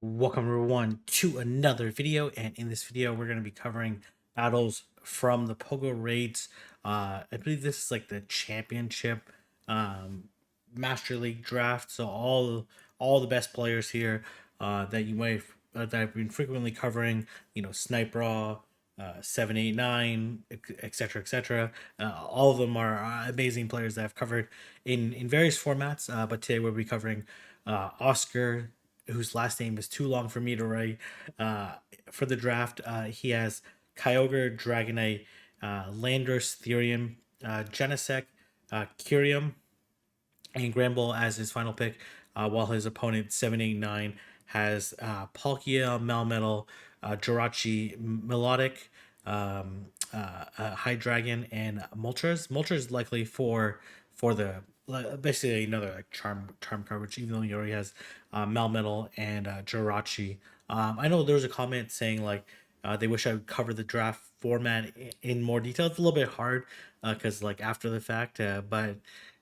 Welcome everyone to another video, and in this video we're going to be covering battles from the Pogo Raids. I believe this is like the championship um, Master League draft, so all the best players here that you might that I've been frequently covering. You know, Sniper Raw, 789, etc., etc. All of them are amazing players that I've covered in various formats. But today we'll be covering Oscar, whose last name is too long for me to write. Uh, for the draft, he has Kyogre, Dragonite, Landorus, Therium, Genesect, Kyurem, and Granbull as his final pick, while his opponent 789 has Palkia, Melmetal, Jirachi, Melodic, High Dragon, and Moltres. Moltres likely for the basically another like charm coverage, even though he already has Melmetal and Jirachi. I know there was a comment saying like they wish I would cover the draft format in more detail. It's a little bit hard because like after the fact, but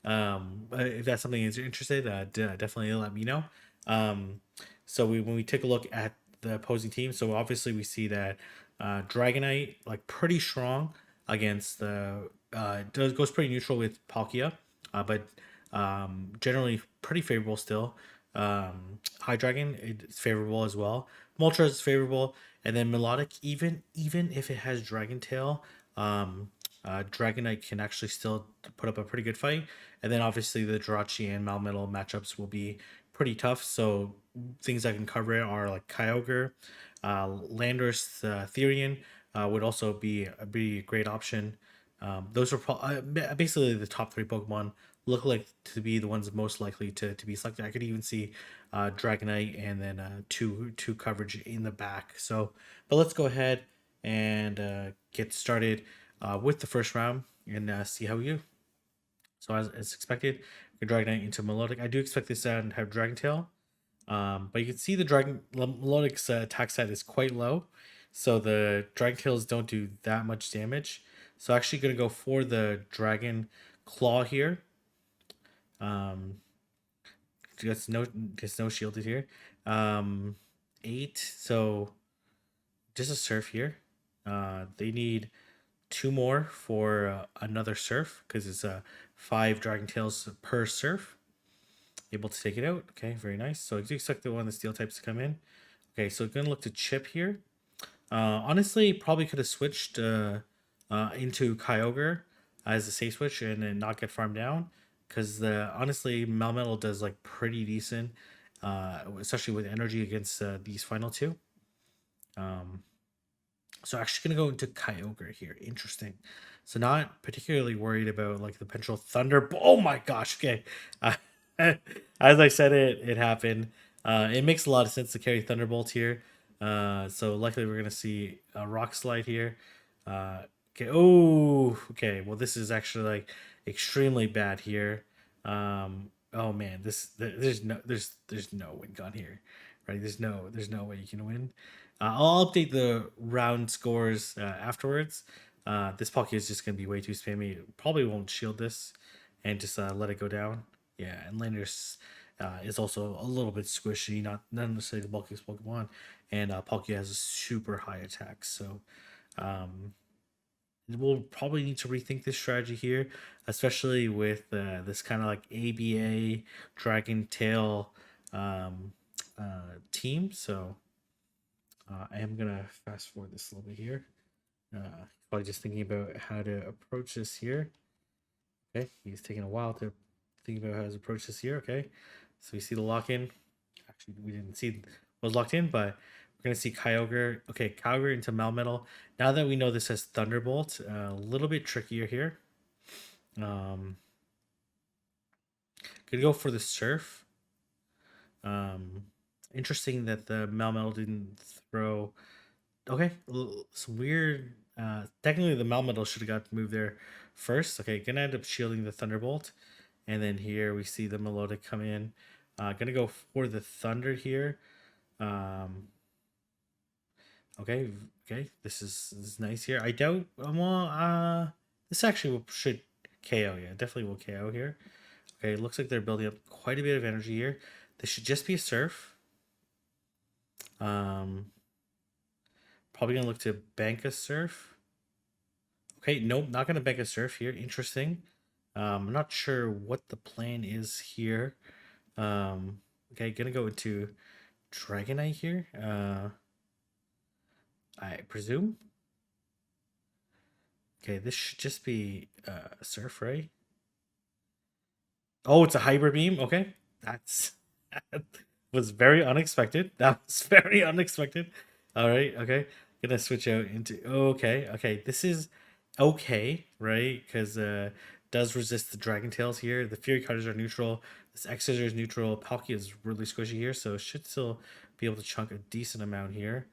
if that's something that you're interested, definitely let me know. Um, when we take a look at the opposing team, so obviously we see that Dragonite like pretty strong against the goes pretty neutral with Palkia, but generally pretty favorable still. High Dragon it's favorable as well. Moltres is favorable, and then Melodic even if it has Dragon Tail, Dragonite can actually still put up a pretty good fight. And then obviously the Jirachi and Malmetal matchups will be pretty tough. So things I can cover are like Kyogre, Landorus, Therian would also be a great option. Those are basically the top three Pokemon look like to be the ones most likely to be selected. I could even see Dragonite and then two coverage in the back. So, but let's go ahead and get started with the first round and see how we do. So as expected, Dragonite into Melodic. I do expect this to have Dragon Tail. But you can see the Melodic's attack stat is quite low. So the Dragon Tails don't do that much damage. So actually gonna go for the Dragon Claw here. Um gets no shielded here. Um 8. So just a surf here. They need two more for another surf because it's 5 Dragon Tails per surf. Able to take it out. Okay, very nice. So I do expect the one of the steel types to come in. Okay, so gonna look to chip here. Honestly, probably could have switched into Kyogre as a safe switch and then not get farmed down. Because the honestly, Melmetal does like pretty decent, especially with energy against these final two. Um, so actually gonna go into Kyogre here. Interesting. So not particularly worried about like the potential Thunder. Oh my gosh. Okay. Uh, as I said, it happened. It makes a lot of sense to carry Thunderbolt here. So likely we're gonna see a Rock Slide here. Okay. Oh. Okay. Well, this is actually like extremely bad here. Oh man, there's no win gun here, right? There's no way you can win. I'll update the round scores afterwards. This Palkia is just gonna be way too spammy. Probably won't shield this, and just let it go down. Yeah, and Landers is also a little bit squishy, not necessarily the bulkiest Pokemon, and Palkia has a super high attack, so um, we'll probably need to rethink this strategy here, especially with this kind of like ABA Dragon Tail team. So I am gonna fast forward this a little bit here. Probably just thinking about how to approach this here. Okay, he's taking a while to think about how to approach this here. Okay, so we see the lock in. Actually, we didn't see what was locked in, but we're gonna see Kyogre. Okay, Kyogre into Melmetal. Now that we know this has Thunderbolt, a little bit trickier here. Um, could go for the Surf. Um, interesting that the Melmetal didn't throw. Okay, some weird. Technically, the Melmetal should have got moved there first. Okay, gonna end up shielding the Thunderbolt, and then here we see the Melodic come in. Gonna go for the Thunder here. Um, okay, okay, this is nice here. I doubt. This actually should KO. Yeah, definitely will KO here. Okay, it looks like they're building up quite a bit of energy here. This should just be a Surf. Probably gonna look to bank a surf. Okay, nope, not gonna bank a surf here. Interesting. I'm not sure what the plan is here. Okay, gonna go into Dragonite here. I presume. Okay, this should just be surf, right? Oh, it's a hyper beam. Okay, that's that was very unexpected. That was very unexpected. All right, okay, gonna switch out into okay. This is okay, right? Because does resist the Dragon Tails here. The Fury Cutters are neutral. This X Scissor is neutral. Palkia is really squishy here, so it should still be able to chunk a decent amount here.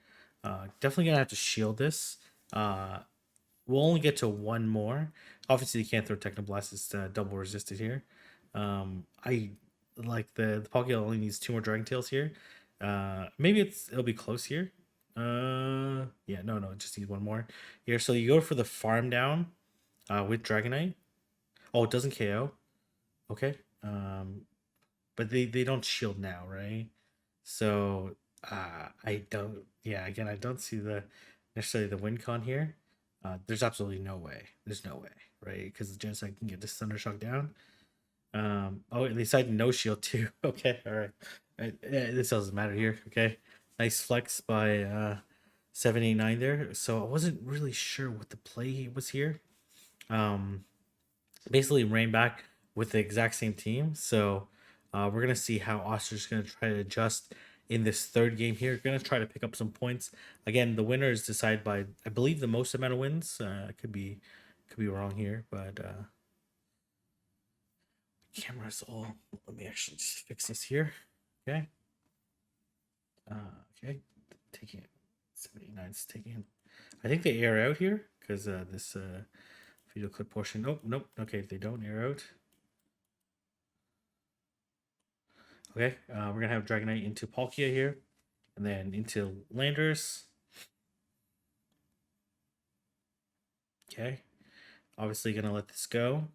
Definitely gonna have to shield this. We'll only get to one more. Obviously, you can't throw Technoblast. It's double resisted here. I like the Palkia only needs two more Dragon Tails here. Maybe it'll be close here. Yeah, no, it just needs one more here. So you go for the farm down with Dragonite. Oh, it doesn't KO. Okay. But they don't shield now, right? So I don't. Yeah, again, I don't see the necessarily the win con here. There's absolutely no way. There's no way, right? Because the Genocide can get this Thundershock down. Oh, and they decided no shield too. Okay, all right. This doesn't matter here. Okay, nice flex by 789 there. So I wasn't really sure what the play was here. Um, Basically ran back with the exact same team. So we're gonna see how Oster's gonna try to adjust in this third game here. Gonna try to pick up some points. Again, the winner is decided by I believe the most amount of wins. Could be wrong here, but camera's all. Let me actually just fix this here. Okay. Okay. Taking it. 79 is taking. I think they air out here because this video clip portion. Nope. Okay, they don't air out. Okay, we're gonna have Dragonite into Palkia here, and then into Landers. Okay, obviously gonna let this go.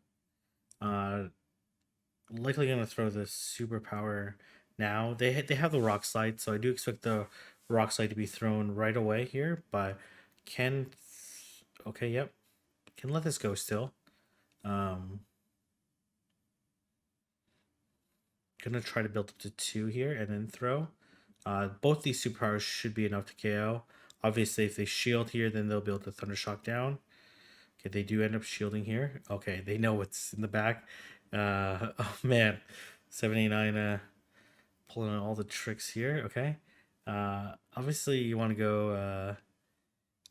Likely gonna throw the superpower now. They have the Rock Slide, so I do expect the Rock Slide to be thrown right away here. But can okay, yep, can let this go still. Um, Gonna try to build up to 2 here and then throw. Both these superpowers should be enough to KO. Obviously, if they shield here, then they'll be able to Thundershock down. Okay, they do end up shielding here. Okay, they know what's in the back. Oh man, 789 pulling on all the tricks here. Okay, obviously you want to go.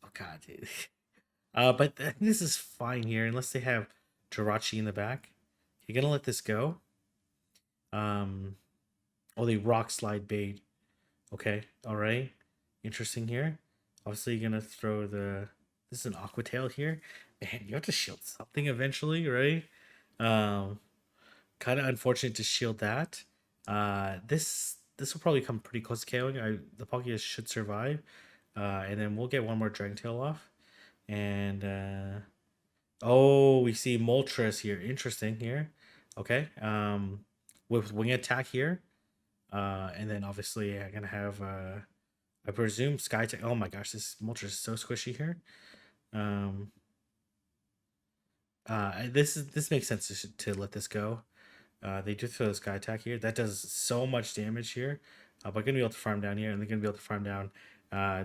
Oh god, dude. But this is fine here unless they have Jirachi in the back. You're gonna let this go. Um, oh, they rock slide bait. Okay, all right, interesting here. Obviously, you're gonna throw the. This is an Aqua Tail here, and you have to shield something eventually, right? Um, Kind of unfortunate to shield that. This will probably come pretty close to KOing. The Palkia should survive, and then we'll get one more Dragon Tail off, and oh, we see Moltres here. Interesting here. Okay, with wing attack here, and then obviously I'm gonna have I presume Sky Tech. Oh my gosh, this Moltres is so squishy here. Um, this makes sense to let this go. They do throw the Sky Attack here. That does so much damage here. But gonna be able to farm down here, and they're gonna be able to farm down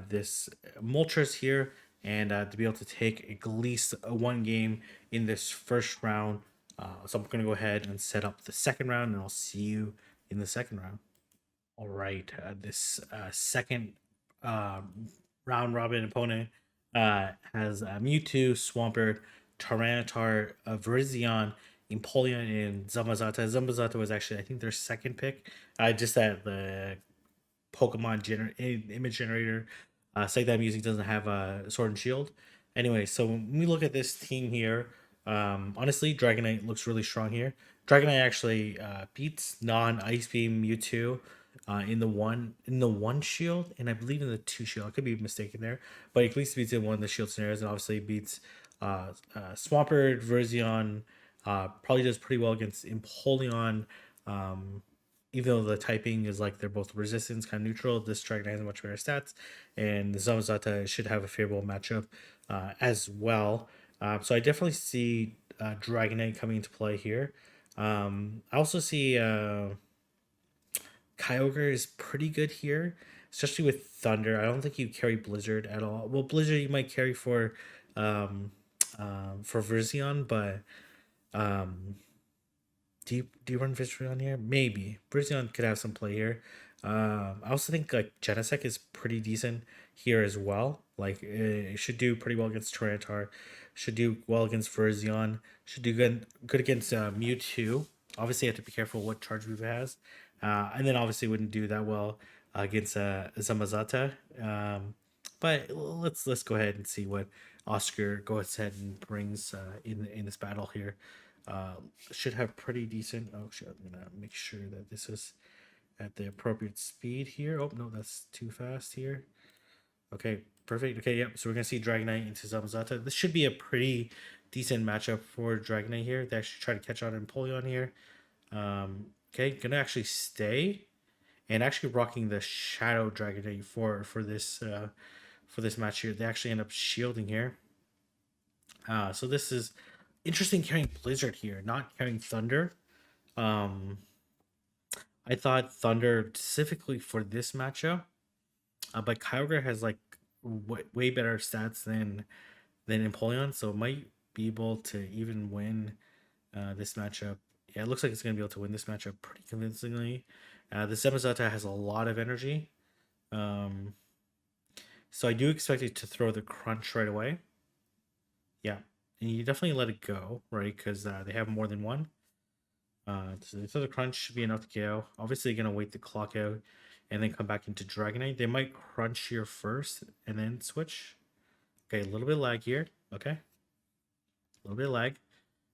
this Moltres here, and to be able to take at least one game in this first round. So I'm gonna go ahead and set up the second round, and I'll see you in the second round. All right, this second uh, round robin opponent has Mewtwo, Swampert, Tyranitar, Virizion, Empoleon, and Zamazata. Zamazata was actually, I think, their second pick. Just that the Pokemon image generator site that I'm using doesn't have a Sword and Shield. Anyway, so when we look at this team here, honestly, Dragonite looks really strong here. Dragonite actually beats non-Ice Beam Mewtwo in the one shield, and I believe in the two shield. I could be mistaken there, but at least beats in one of the shield scenarios, and obviously beats Swampert, Verzion. Probably does pretty well against Empoleon. even though the typing is like they're both resistance kind of neutral, this Dragonite has much better stats, and the Zamazenta should have a favorable matchup as well. So I definitely see Dragonite coming into play here. I also see Kyogre is pretty good here, especially with Thunder. I don't think you carry Blizzard at all. Well, Blizzard you might carry um, for Verzion, but um, do you run Visceron here? Maybe Visceron could have some play here. I also think like Genesect is pretty decent here as well. Like it should do pretty well against Tyranitar, should do well against Verzion, should do good against Mewtwo. Obviously, you have to be careful what charge move it has, and then obviously wouldn't do that well against Zamazata. But let's go ahead and see what Oscar goes ahead and brings in this battle here. Uh, should have pretty decent. Oh shit! I'm gonna make sure that this is at the appropriate speed here. Oh no, that's too fast here. Okay, perfect. Okay, yep. So we're gonna see Dragonite into Zamazata. This should be a pretty decent matchup for Dragonite here. They actually try to catch on Empoleon here. Okay, gonna actually stay and actually rocking the Shadow Dragonite for this match here. They actually end up shielding here. So this is interesting carrying Blizzard here, not carrying Thunder. Um, I thought Thunder specifically for this matchup, but Kyogre has like way better stats than Empoleon, so it might be able to even win this matchup. Yeah, it looks like it's gonna be able to win this matchup pretty convincingly. The Zamazenta has a lot of energy, um, so I do expect it to throw the Crunch right away. Yeah, and you definitely let it go, right? Because they have more than one. So the crunch should be enough to KO. Obviously, you're gonna wait the clock out and then come back into Dragonite. They might crunch here first and then switch. Okay, a little bit of lag here. Okay, a little bit of lag.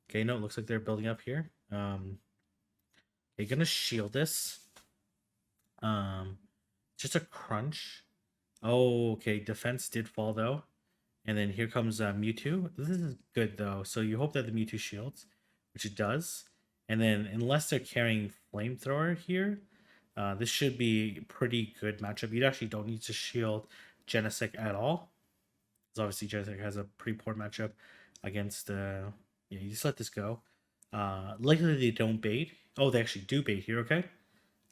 Okay, no, it looks like they're building up here. They're gonna shield this. Just a crunch. Oh, okay. Defense did fall though, and then here comes Mewtwo. This is good though. So you hope that the Mewtwo shields, which it does. And then unless they're carrying flamethrower here, this should be pretty good matchup. You actually don't need to shield Genesect at all, because obviously Genesect has a pretty poor matchup against. Yeah, you just let this go. Likely they don't bait. Oh, they actually do bait here. Okay.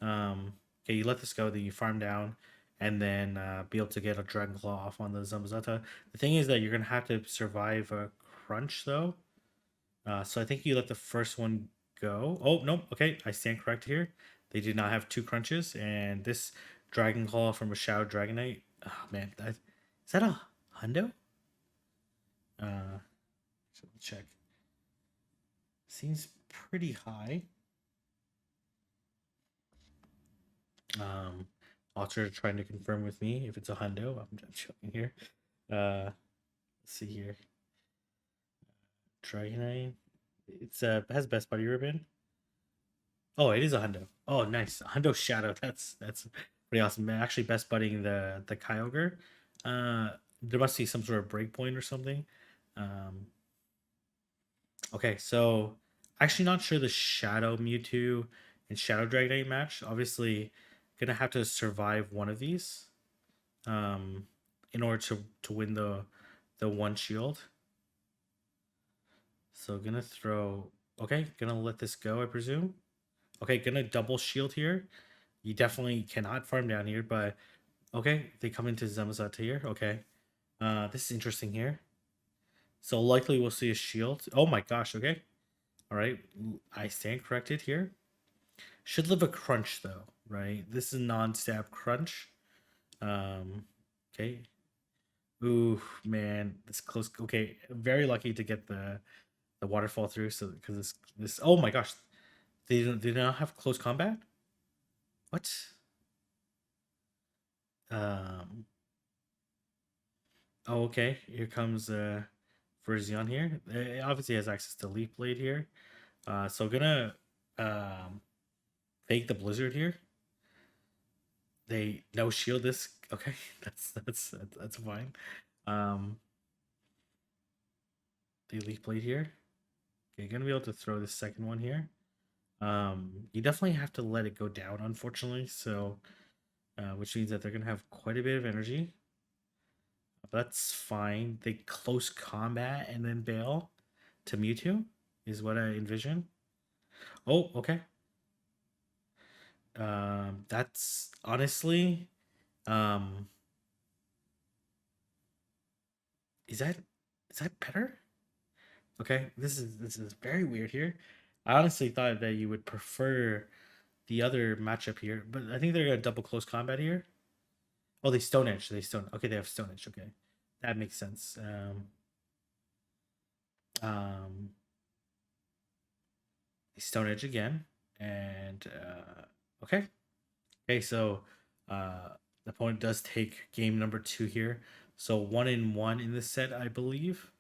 Okay, you let this go. Then you farm down, and then be able to get a Dragon Claw off on the Zamazenta. The thing is that you're gonna have to survive a crunch though. So I think you let the first one go. Oh, no. Okay, I stand correct here. They did not have two crunches, and this Dragon Claw from a Shadow Dragonite. Oh, man. Is that a hundo? So let me check. Seems pretty high. Ultra trying to confirm with me if it's a hundo. I'm checking here. Let's see here. Dragonite. It's has best buddy ribbon. Oh, it is a hundo. Oh, nice. Hundo Shadow. That's pretty awesome. Man, actually best budding the Kyogre. There must be some sort of breakpoint or something. Um, okay, so actually not sure the Shadow Mewtwo and Shadow Dragonite match. Obviously, gonna have to survive one of these, um, in order to win the one shield. So gonna throw. Okay, gonna let this go. I presume. Okay, gonna double shield here. You definitely cannot farm down here, but okay, they come into Zamazata here. Okay, this is interesting here. So likely we'll see a shield. Oh my gosh. Okay, all right. I stand corrected here. Should live a crunch though, right? This is non-stab crunch. Okay. Ooh, man, this close. Okay, very lucky to get the waterfall through. So because this. Oh my gosh, they don't have close combat. What? Um. Oh, okay. Here comes Verzion here. It obviously has access to Leaf Blade here. So gonna um fake the Blizzard here. They no shield this. Okay, that's fine. Um, they Leaf Blade here. Okay, gonna be able to throw the second one here. You definitely have to let it go down, unfortunately. So, which means that they're gonna have quite a bit of energy. That's fine. They close combat and then bail to Mewtwo is what I envision. Oh, okay. That's honestly, um, is that better? Okay, this is very weird here. I honestly thought that you would prefer the other matchup here, but I think they're gonna double close combat here. Oh, they Stone Edge. They Stone. Okay, they have Stone Edge. Okay, that makes sense. Um, they Stone Edge again, and okay, okay. So the opponent does take game number 2 here. So 1-1 in this set, I believe.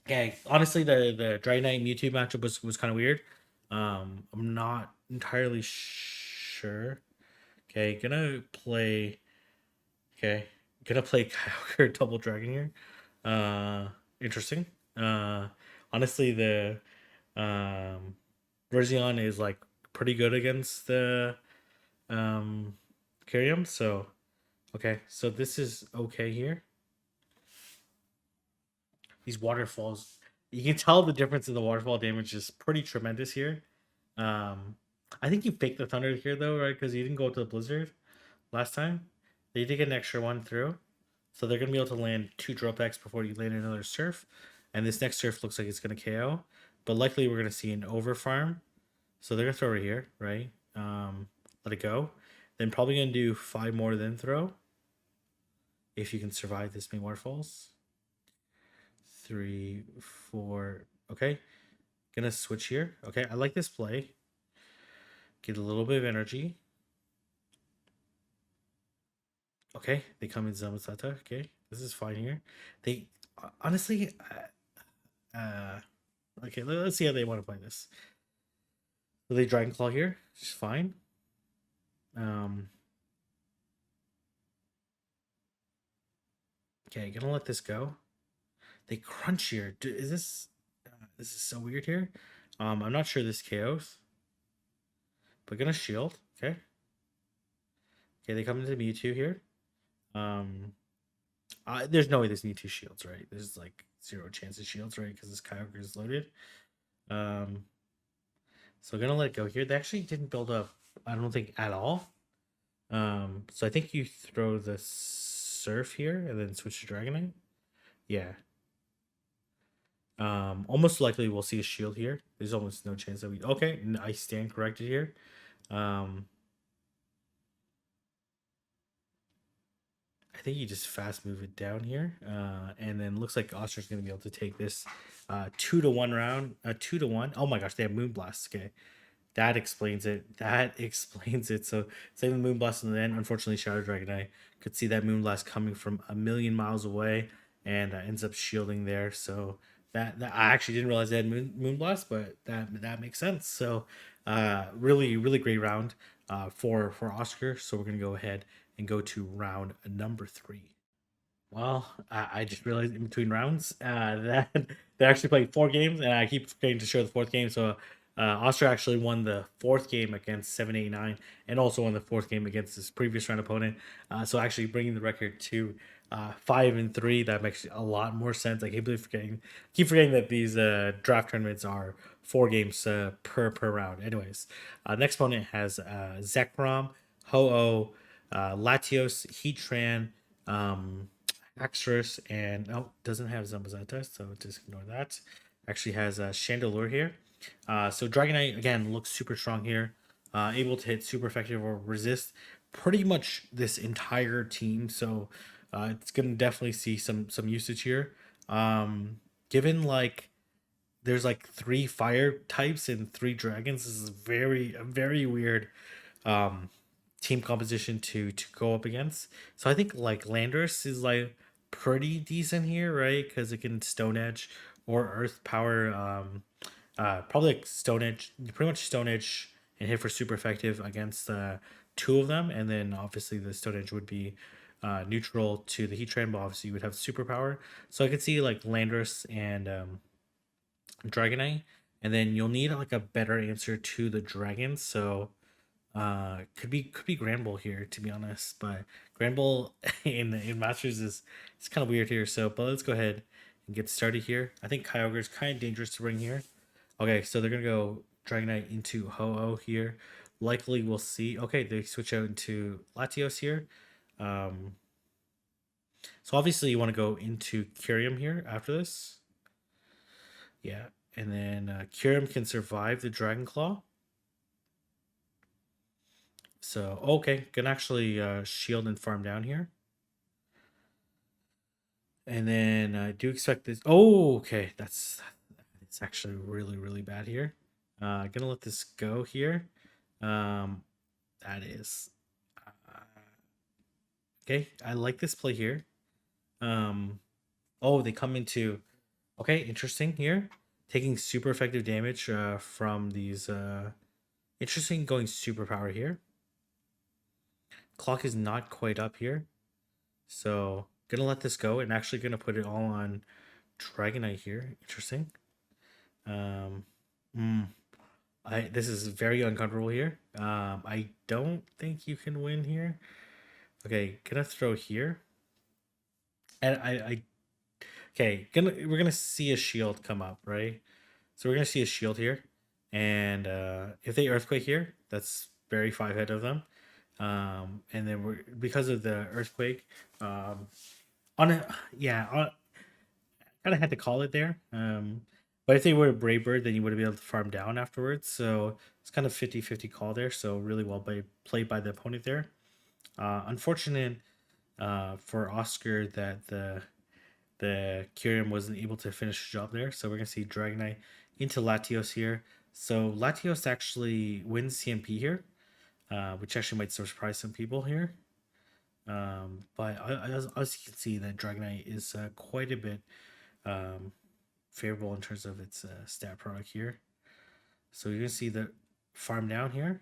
Okay, honestly, the Dragonite Mewtwo matchup was kind of weird. I'm not entirely sure. Okay, gonna play. Okay, gonna play Kyogre Double Dragon here. Interesting. Uh, honestly, the um, Verzion is like pretty good against the Kyurem. So okay, so this is okay here. These waterfalls, you can tell the difference in the waterfall damage is pretty tremendous here. Um, I think you faked the thunder here though, right? Because you didn't go to the blizzard last time. They did get an extra one through, so they're gonna be able to land 2 drop X before you land another surf. And this next surf looks like it's gonna KO, but likely we're gonna see an over farm. So they're gonna throw it here, right? Let it go. Then probably gonna do 5 more then throw. If you can survive this many waterfalls. 3, 4. Okay, gonna switch here. Okay, I like this play. Get a little bit of energy. Okay, they come in Zamazata. Okay, this is fine here. They honestly, okay, let's see how they want to play this. So they Dragon Claw here, which is fine. Um, okay, gonna let this go. They crunch here. Is this? This is so weird here. I'm not sure this KOs, but gonna shield. Okay. Okay, they come into Mewtwo here. Um, there's no way this Mewtwo shields, right? There's like 0 chance of shields, right? Because this Kyogre is loaded. Um, so gonna let it go here. They actually didn't build up, I don't think, at all. So I think you throw the Surf here and then switch to Dragonite. Yeah. Almost likely we'll see a shield here. There's almost no chance that we. Okay, I stand corrected here. Um, I think you just fast move it down here, and then looks like Oster's gonna be able to take this 2-1 round, 2-1. Oh my gosh, they have Moonblast. Okay, that explains it. That explains it. So saving the Moonblast and then unfortunately Shadow Dragonite could see that Moonblast coming from a million miles away and ends up shielding there. So that I actually didn't realize they had Moonblast, but that makes sense. So really great round for Oscar. So we're gonna go ahead and go to round number 3. Well, I just realized in between rounds that they actually played 4 games, and I keep forgetting to show the 4th game. So Austria actually won the 4th game against 789, and also won the 4th game against his previous round opponent. So actually bringing the record to 5-3. That makes a lot more sense. I keep forgetting that these draft tournaments are 4 games per round. Anyways, next opponent has Zekrom, Ho-Oh, Latios, Heatran. Axorus, and oh, doesn't have Zamazenta, so just ignore that. Actually has a Chandelure here. So Dragonite again looks super strong here, able to hit super effective or resist pretty much this entire team. So it's gonna definitely see some usage here. Given like there's like 3 fire types and 3 dragons, this is very weird um team composition to go up against. So I think like Landorus is like pretty decent here, right? Because it can Stone Edge or Earth Power. Probably like Stone Edge, pretty much Stone Edge and hit for super effective against 2 of them, and then obviously the Stone Edge would be neutral to the Heatran, but obviously you would have superpower. So I could see like Landorus and Dragonite, and then you'll need like a better answer to the dragon. So could be Granbull here, to be honest, but Granbull in Masters is it's kind of weird here. So, but let's go ahead and get started here. I think Kyogre is kind of dangerous to bring here. Okay, so they're gonna go Dragonite into Ho-Oh here. Likely we'll see. Okay, they switch out into Latios here. Um, so obviously you want to go into Kyurem here after this. Yeah, and then Kyurem can survive the Dragon Claw. So okay, can actually shield and farm down here. And then I do expect this. Oh, okay, that's it's actually really bad here. Gonna let this go here. Um, that is okay. I like this play here. Um, oh, they come into okay, interesting here. Taking super effective damage from these. Interesting going super power here. Clock is not quite up here, so gonna let this go and actually gonna put it all on Dragonite here. Interesting. Um, mm, I this is very uncomfortable here. I don't think you can win here. Okay, gonna throw here, and I okay, we're gonna see a shield come up, right? So we're gonna see a shield here, and if they earthquake here, that's very five hit of them. And then we're because of the earthquake, on it, yeah, kind of had to call it there. But if they were a Brave Bird, then you would have been able to farm down afterwards. So it's kind of 50-50 call there. So really well played by the opponent there. Unfortunate for Oscar that the Kyurem wasn't able to finish the job there. So we're gonna see Dragonite into Latios here. So Latios actually wins CMP here, which actually might surprise some people here. But as you can see, that Dragonite is quite a bit um, favorable in terms of its stat product here. So you're gonna see the farm down here.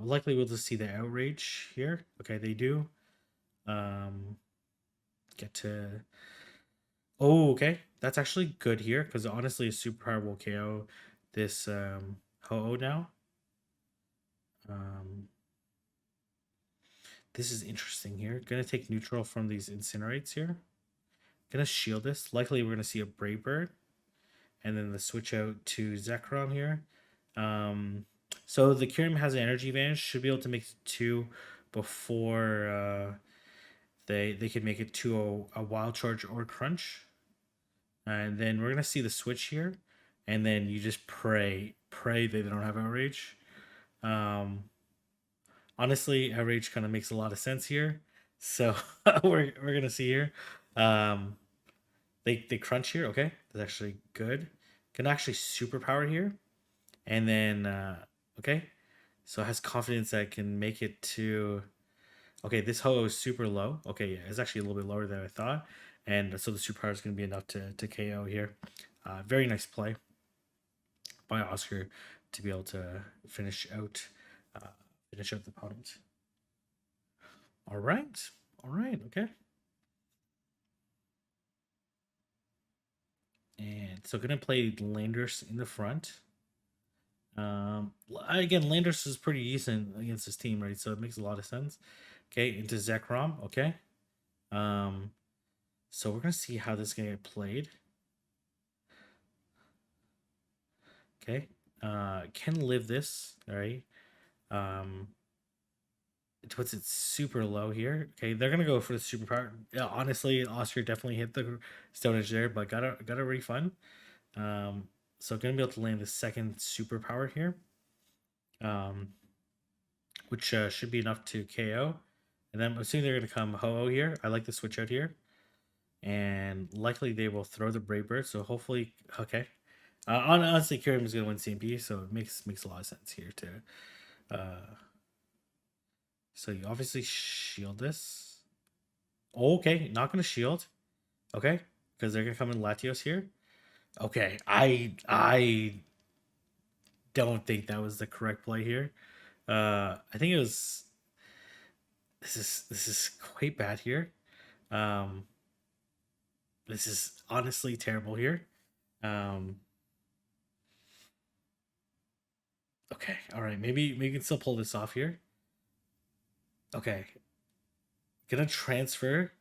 Likely we'll just see the outrage here. Okay, they do. Um, get to. Oh, okay, that's actually good here because honestly, a superpower will KO this Ho-Oh now. Um, this is interesting here. Gonna take neutral from these incinerates here. Gonna shield this. Likely we're gonna see a Brave Bird, and then the switch out to Zekrom here. Um, so the Kyurem has an energy advantage. Should be able to make two before they can make it to a wild charge or crunch. And then we're gonna see the switch here, and then you just pray they don't have outrage. Um, honestly, outrage kind of makes a lot of sense here. So we're gonna see here. Um, they crunch here. Okay, that's actually good. Can actually superpower here, and then okay, so it has confidence that it can make it to. Okay, this Ho is super low. Okay, yeah, it's actually a little bit lower than I thought, and so the superpower is going to be enough to KO here. Very nice play by Oscar to be able to uh, finish out the opponent. All right, okay. And so gonna play Landers in the front. Again, Landers is pretty decent against his team, right? So it makes a lot of sense. Okay, into Zekrom. Okay. Um, so we're gonna see how this is gonna get played. Okay. Can live this. All right. Um, it puts it super low here. Okay, they're gonna go for the superpower. Yeah, honestly, Oscar definitely hit the Stone Edge there, but got a refund. Um, so gonna be able to land the second superpower here. Um, which should be enough to KO. And then I'm assuming they're gonna come Ho-Oh here. I like the switch out here. And likely they will throw the Brave Bird. So hopefully, okay. Honestly, Kyurem is gonna win CMP, so it makes a lot of sense here to. So you obviously shield this. Oh, okay, not gonna shield. Okay, because they're gonna come in Latios here. Okay, I don't think that was the correct play here. I think it was. This is quite bad here. Um, this is honestly terrible here. Um, Okay, all right. Maybe we can still pull this off here. Okay, gonna transfer.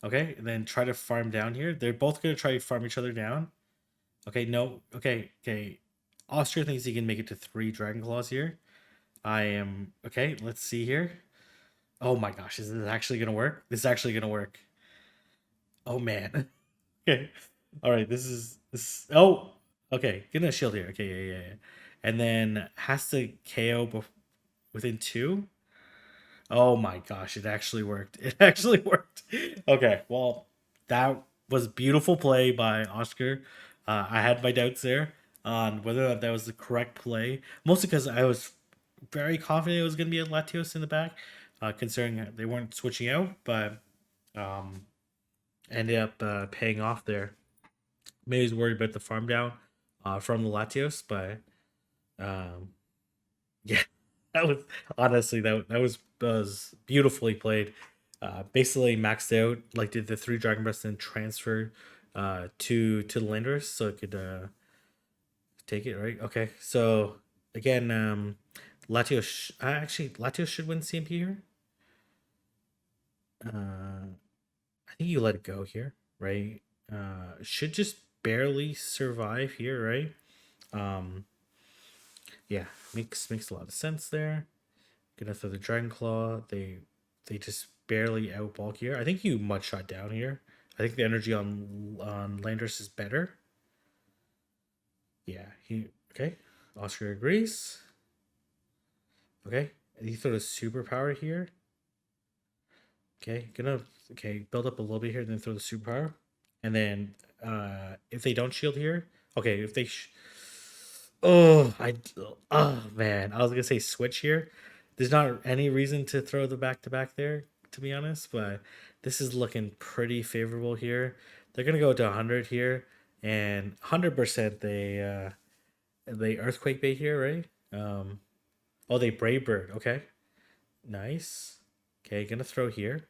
Okay, and then try to farm down here. They're both gonna try to farm each other down. Okay, no. Okay, okay. Austria thinks he can make it to 3 Dragon Claws here. I am okay. Let's see here. Oh my gosh, is this actually gonna work? This is actually gonna work. Oh man. Okay. All right. This. Oh. Okay. Get a shield here. Okay. Yeah. Yeah. Yeah. And then has to KO within 2. Oh my gosh! It actually worked. It actually worked. Okay. Well, that was beautiful play by Oscar. I had my doubts there on whether or not that was the correct play, mostly because I was very confident it was going to be a Latios in the back, considering that they weren't switching out, but um, ended up paying off there. Maybe he's worried about the farm down from the Latios, but um, yeah, that was honestly that was beautifully played. Basically maxed out, like did the 3 Dragon Breaths and transferred to the Landers so it could take it right. Okay, so again, Latios actually Latios should win CMP here. I think you let it go here, right? Should just barely survive here, right? Um, yeah, makes a lot of sense there. Gonna throw the Dragon Claw. They just barely outbulk here. I think you mud shot down here. I think the energy on Landers is better. Yeah, he okay. Oscar agrees. Okay, and he throw a superpower here. Okay, gonna build up a little bit here, then throw the superpower, and then if they don't shield here, okay, if they oh, oh man, I was gonna say switch here. There's not any reason to throw the back to back there, to be honest, but this is looking pretty favorable here. They're gonna go to 100 here, and 100% they earthquake bait here, right? Oh, they brave bird. Okay, nice. Okay, gonna throw here.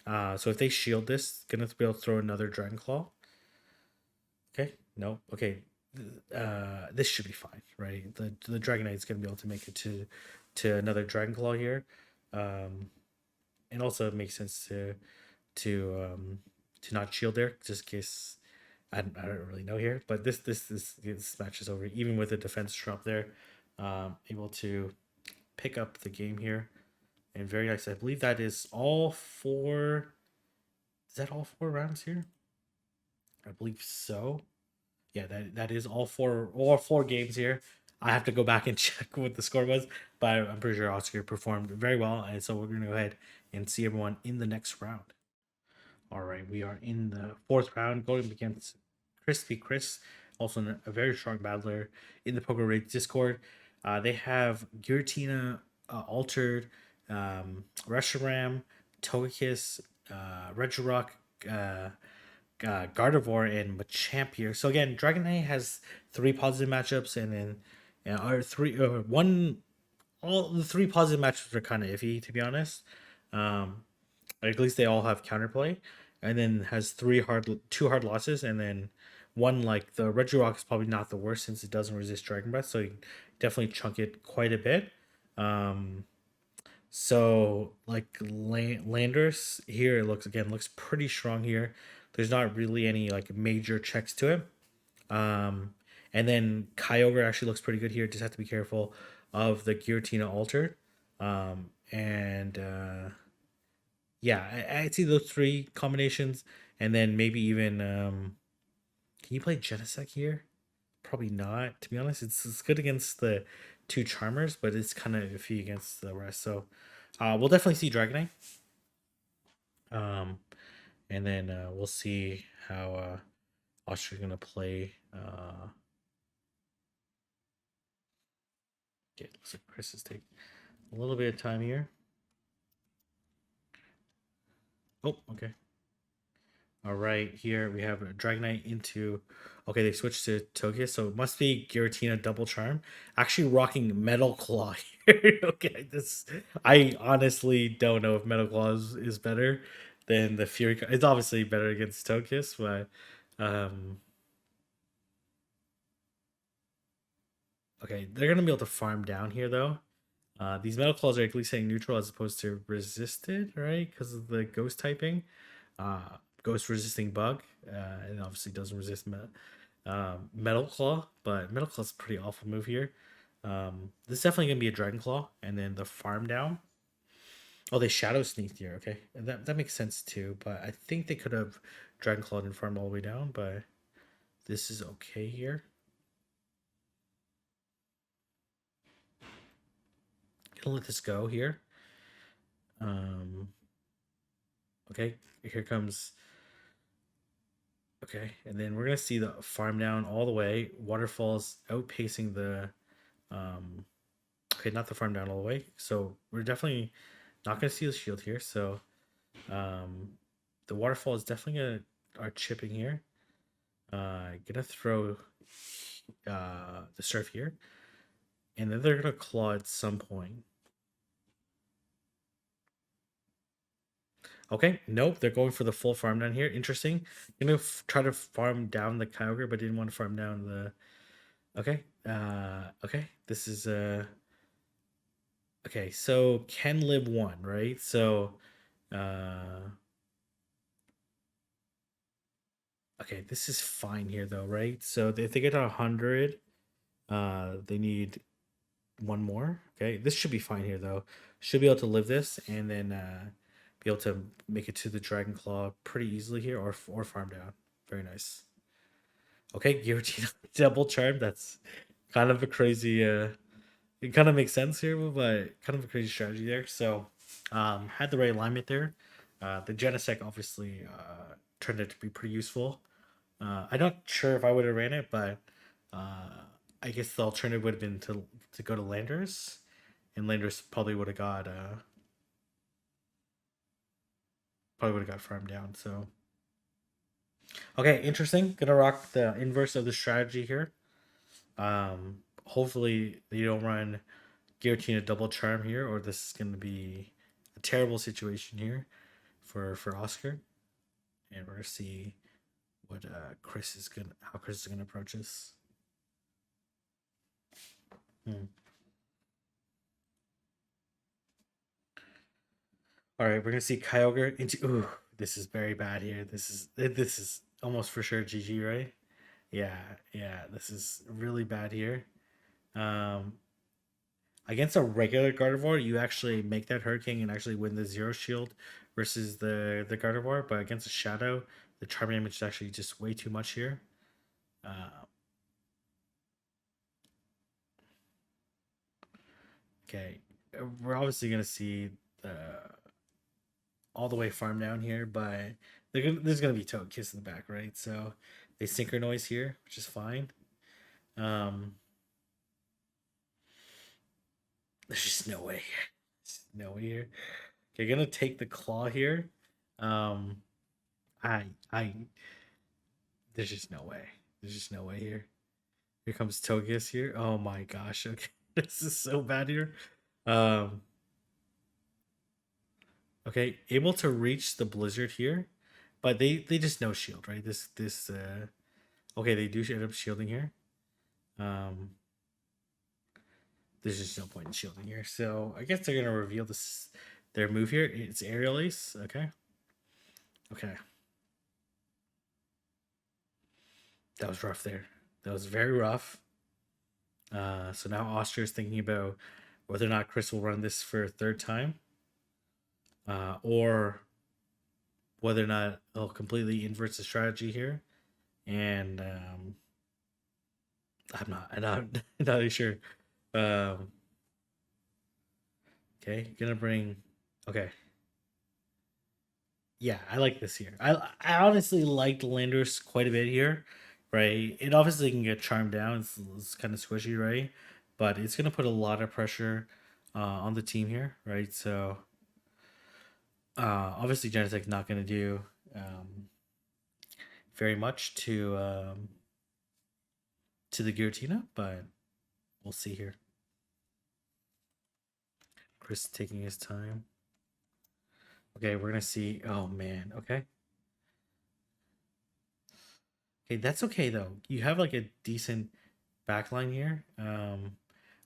So if they shield this, gonna be able to throw another dragon claw. Okay, no, okay, this should be fine, right? The Dragon Knight's gonna be able to make it to another Dragon Claw here, um, and also it makes sense to not shield there just in case. I don't really know here, but this match is over even with a defense drop there. Able to pick up the game here, and very nice. I believe that is all four. Is that all 4 rounds here? I believe so. Yeah, that is all four games here. I have to go back and check what the score was, but I'm pretty sure Oscar performed very well, and so we're gonna go ahead and see everyone in the next round. All right, we are in the 4th round, going against Crispy Chris, also a very strong battler in the Poker Raid Discord. They have Giratina, Altered, Reshiram, Togekiss, Regirock, Gardevoir and Machamp here. So again, Dragonite has 3 positive matchups, and then or one. All the 3 positive matchups are kind of iffy, to be honest. Um, at least they all have counterplay, and then has 2 hard losses, and then one like the Regirock is probably not the worst since it doesn't resist Dragon Breath, so you definitely chunk it quite a bit. Um, so like Landers here, it looks pretty strong here. There's not really any like major checks to it. And then Kyogre actually looks pretty good here. Just have to be careful of the Giratina Altered. And yeah, I see those 3 combinations, and then maybe even can you play Genesect here? Probably not. To be honest, it's good against the 2 Charmers, but it's kind of iffy against the rest. So we'll definitely see Dragonite. Um, and then we'll see how Austria's gonna play. Okay, looks like Chris is taking a little bit of time here. Oh, okay. All right, here we have a Dragonite into. Okay, they switched to Togekiss, so it must be Giratina Double Charm. Actually, rocking Metal Claw here. Okay, this I honestly don't know if Metal Claw is better than the Fury. It's obviously better against Togekiss, but um, Okay, they're gonna be able to farm down here though. These metal claws are at least saying neutral as opposed to resisted, right? Because of the ghost typing. Ghost resisting bug. It obviously doesn't resist metal claw, but metal claw is a pretty awful move here. This is definitely gonna be a dragon claw, and then the farm down. Oh, they shadow sneaked here. Okay, and that makes sense too. But I think they could have dragon clawed and farmed all the way down. But this is okay here. Gonna let this go here. Um, okay, here comes. Okay, and then we're gonna see the farm down all the way. Waterfalls outpacing the. Um, okay, not the farm down all the way. So we're definitely not gonna see the shield here. So um, the waterfall is definitely gonna are chipping here. Gonna throw the surf here, and then they're gonna claw at some point. Okay, nope, they're going for the full farm down here. Interesting. Gonna try to farm down the Kyogre, but didn't want to farm down the. Okay, okay. This is okay. So can live one, right? So, uh, okay, this is fine here though, right? So if they get to 100, they need one more. Okay, this should be fine here though. Should be able to live this and then be able to make it to the Dragon Claw pretty easily here, or farm down. Very nice. Okay, guillotine double charm. That's kind of a crazy. It kind of makes sense here, but kind of a crazy strategy there. So, had the right alignment there. The Genesect obviously turned out to be pretty useful. I'm not sure if I would have ran it, but I guess the alternative would have been to go to Landers, and Landers probably would have got farmed down. So okay, interesting. Gonna rock the inverse of the strategy here. Hopefully you don't run guillotine a double charm here, or this is gonna be a terrible situation here for Oscar. And we're gonna see what how Chris is gonna approach this. Hmm. All right, we're gonna see Kyogre into. Ooh, this is very bad here. This is almost for sure GG, right? Yeah, yeah. This is really bad here. Um, Against a regular Gardevoir, you actually make that Hurricane and actually win the zero shield versus the Gardevoir. But against a Shadow, the charm damage is actually just way too much here. Uh, okay, we're obviously gonna see all the way farm down here, but there's gonna be Togekiss in the back, right? So they synchronize here, which is fine. Um, there's just no way. No way here. Okay, gonna take the claw here. Um, I there's just no way. There's just no way here. Here comes Togekiss here. Oh my gosh. Okay. This is so bad here. Um okay, able to reach the blizzard here, but they just no shield, right? This okay, they do end up shielding here. Um there's just no point in shielding here. So I guess they're gonna reveal this their move here. It's Aerial Ace. Okay. Okay. That was rough there. That was very rough. So now Austria is thinking about whether or not Chris will run this for a third time, or whether or not he'll completely invert the strategy here. And I'm not, not really sure. Um, okay, gonna bring. Okay, yeah, I like this here. I honestly liked Landers quite a bit here, right? It obviously can get charmed down. It's kind of squishy, right? But it's gonna put a lot of pressure on the team here, right? So obviously Genesec's not gonna do very much to the Giratina, but we'll see here. Chris taking his time. Okay, we're gonna see. Oh man, okay. Okay, that's okay though. You have like a decent backline here.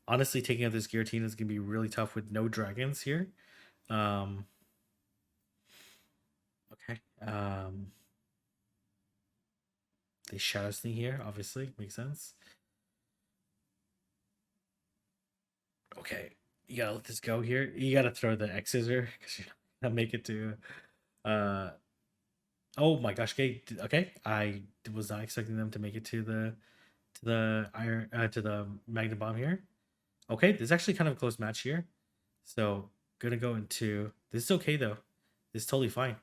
Honestly, taking out this Giratina is gonna be really tough with no dragons here. Um, okay. They Shadow Sneak here, obviously makes sense. Okay, you gotta let this go here. You gotta throw the X scissor because you're not gonna make it to. Uh, oh my gosh. Okay, okay. I was not expecting them to make it to the iron to the Magna Bomb here. Okay, this is actually kind of a close match here. So gonna go into this is okay though. This is totally fine.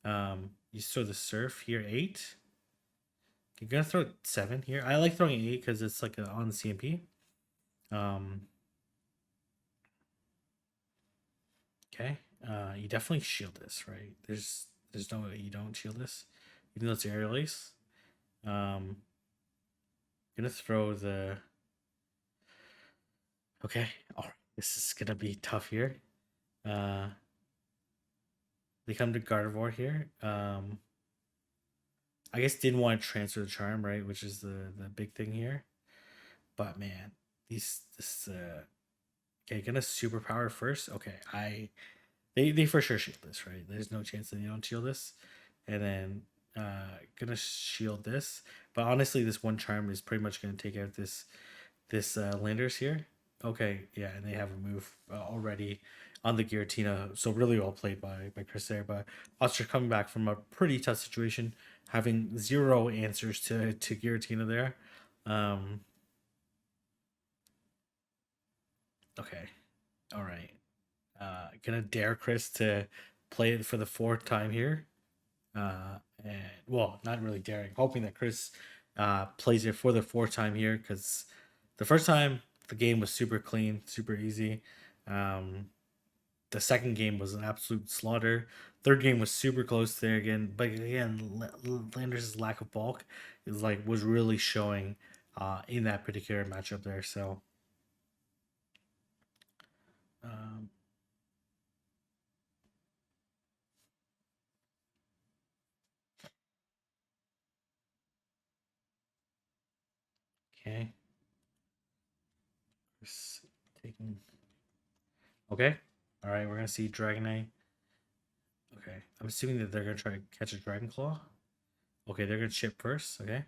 You throw the surf here 8. You're gonna throw 7 here. I like throwing 8 because it's like on the CMP. Um, okay. You definitely shield this, right? There's no way you don't shield this, even though it's air release. Gonna throw the. Okay. All right. This is gonna be tough here. Uh, they come to Gardevoir here. I guess didn't want to transfer the charm, right? Which is the big thing here. But man, this okay, gonna superpower first. Okay, they for sure shield this, right? There's no chance that they don't shield this. And then gonna shield this. But honestly, this one charm is pretty much gonna take out this Landers here. Okay, yeah, and they have a move already on the Giratina, so really well played by Chris there. But Oscar coming back from a pretty tough situation, having zero answers to Giratina there. Um, okay, all right. Gonna dare Chris to play it for the 4th time here. And well, not really daring, hoping that Chris plays it for the 4th time here because the first time the game was super clean, super easy. The second game was an absolute slaughter. Third game was super close there again, but again, Landers' lack of bulk was really showing in that particular matchup there. So, um, okay, Chris taking. Okay, all right, we're gonna see Dragonite. Okay, I'm assuming that they're gonna try to catch a Dragon Claw. Okay, they're gonna chip first. Okay.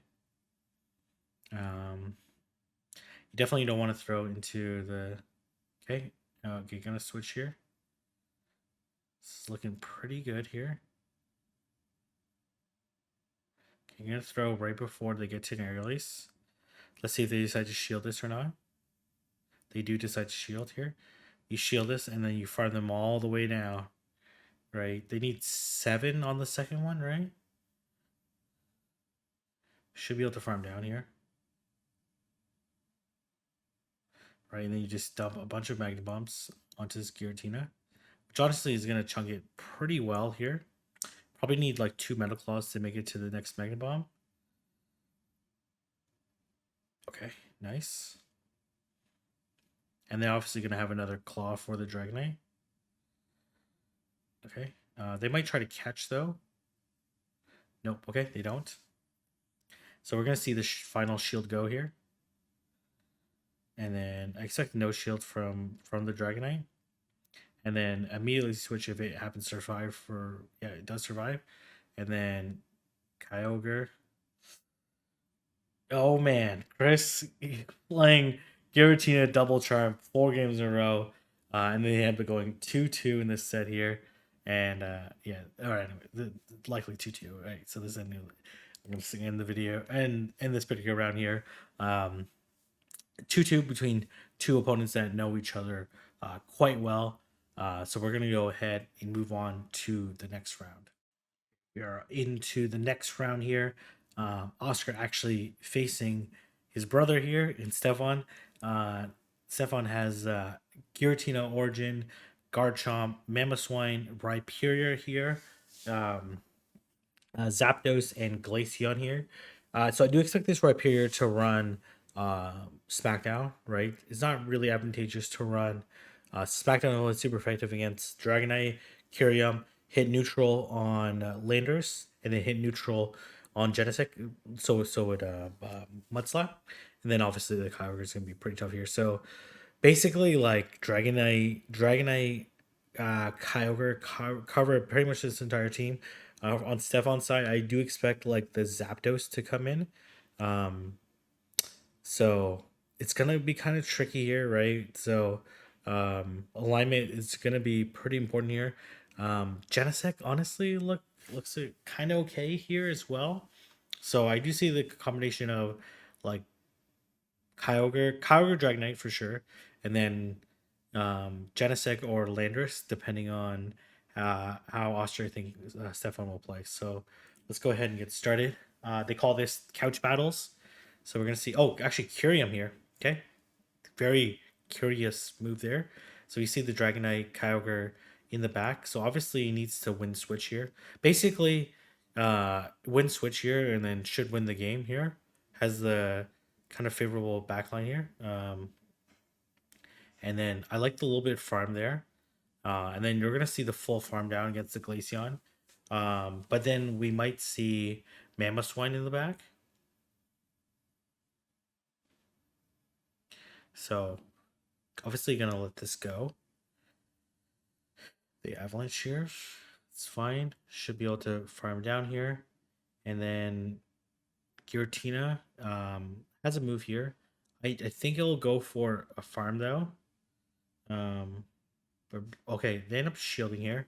You definitely don't want to throw into the. Okay. Okay, gonna switch here. This is looking pretty good here. Okay, you're gonna throw right before they get to an air release. Let's see if they decide to shield this or not. They do decide to shield here. You shield this and then you farm them all the way down. Right? They need 7 on the second one, right? Should be able to farm down here. Right, and then you just dump a bunch of Magna Bombs onto this Giratina, which honestly is gonna chunk it pretty well here. Probably need like 2 Metal Claws to make it to the next Magna Bomb. Okay, nice. And they're obviously gonna have another Claw for the Dragonite. Okay, they might try to catch though. Nope. Okay, they don't. So we're gonna see the final shield go here, and then I expect no shield from the Dragonite, and then immediately switch if it happens to survive. It does survive, and then Kyogre. Oh man, Chris playing Giratina double charm 4 games in a row, and then they end up going 2-2 in this set here, and yeah, all right, anyway, likely 2-2. Right, so this is a new. I'm gonna sing in the video and in this particular round here, 2-2 between 2 opponents that know each other quite well. So we're gonna go ahead and move on to the next round. We are into the next round here. Oscar actually facing his brother here in Stefan. Stefan has Giratina Origin, Garchomp, Mamoswine, Rhyperior here, Zapdos, and Glaceon here. So I do expect this Rhyperior to run SmackDown, right? It's not really advantageous to run SmackDown, although it's super effective against Dragonite, Kyurem, hit neutral on Landers, and then hit neutral on Genesect. So would Mudslap. And then obviously the Kyogre is gonna be pretty tough here. So basically, like Dragonite, Kyogre cover pretty much this entire team. On Stefan's side, I do expect like the Zapdos to come in. Um, so it's gonna be kind of tricky here, right? So alignment is gonna be pretty important here. Genesect honestly looks kind of okay here as well. So I do see the combination of like Kyogre Dragonite for sure, and then Genesect or Landorus, depending on how Austria think Stefan will play. So let's go ahead and get started. They call this couch battles. So we're gonna see. Oh, actually, Curium here. Okay, very curious move there. So you see the Dragonite Kyogre in the back. So obviously he needs to win switch here. Basically, win switch here and then should win the game here. Has the kind of favorable backline here. And then I like the little bit of farm there. And then you're gonna see the full farm down against the Glaceon. But then we might see Mamoswine in the back. So obviously gonna let this go. The Avalanche here. It's fine. Should be able to farm down here. And then Giratina has a move here. I think it'll go for a farm though. But okay, they end up shielding here.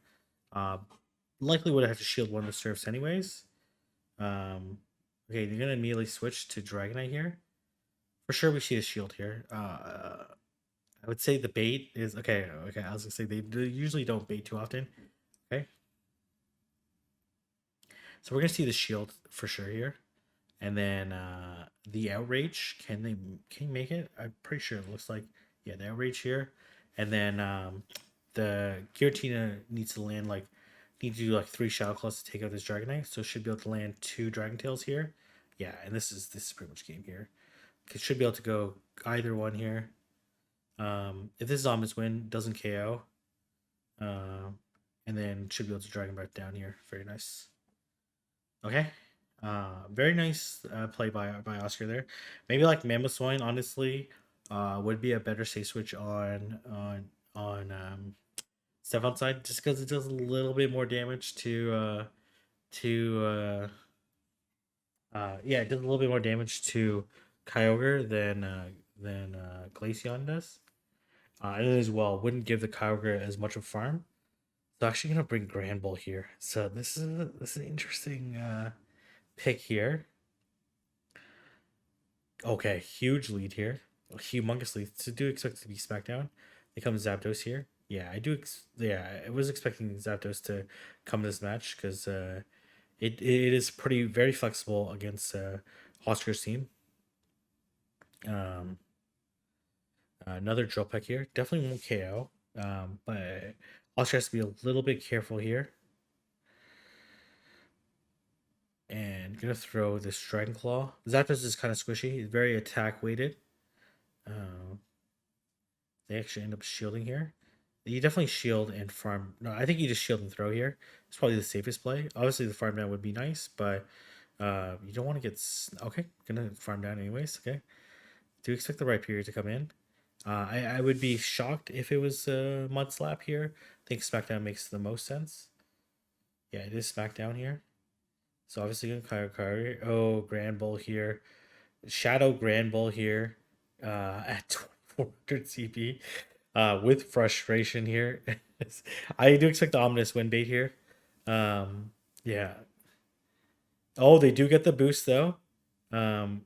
Uh, likely would have to shield one of the surfs anyways. Okay, they're gonna immediately switch to Dragonite here. For sure, we see a shield here. I would say the bait is okay. Okay, I was gonna say they usually don't bait too often. Okay, so we're gonna see the shield for sure here, and then the outrage. Can you make it? I'm pretty sure it looks like yeah the outrage here, and then the Giratina needs to land like need to do like 3 Shadow Claws to take out this Dragonite, so should be able to land 2 Dragon Tails here. Yeah, and this is pretty much game here. It should be able to go either one here. If this Zombies win, doesn't KO. And then should be able to drag him back down here. Very nice. Okay. Very nice play by Oscar there. Maybe like Mamoswine, honestly, would be a better safe switch on Stefan's side, just because it does a little bit more damage to yeah, it does a little bit more damage to Kyogre than Glaceon does. And as well, wouldn't give the Kyogre as much of farm. So actually gonna bring Granbull here. So this is an interesting pick here. Okay, huge lead here. Humongous lead. So do expect it to be SmackDown. It comes Zapdos here. Yeah, I do. Yeah, I was expecting Zapdos to come this match because it is pretty very flexible against Oscar's team. Um, another drill peck here. Definitely won't KO. But Oscar has to be a little bit careful here. And gonna throw this Dragon Claw. Zapdos is kind of squishy. It's very attack weighted. They actually end up shielding here. You definitely shield and farm. No, I think you just shield and throw here. It's probably the safest play. Obviously, the farm down would be nice, but you don't want to get. Okay, gonna farm down anyways. Okay. Do you expect the right period to come in? I would be shocked if it was a Mud Slap here. I think SmackDown makes the most sense. Yeah, it is SmackDown here. So obviously gonna Kyogre. Oh, Grand Bull here. Shadow Grand Bull here at 2400 CP with frustration here. I do expect the ominous win bait here. Yeah. Oh, they do get the boost though. Um,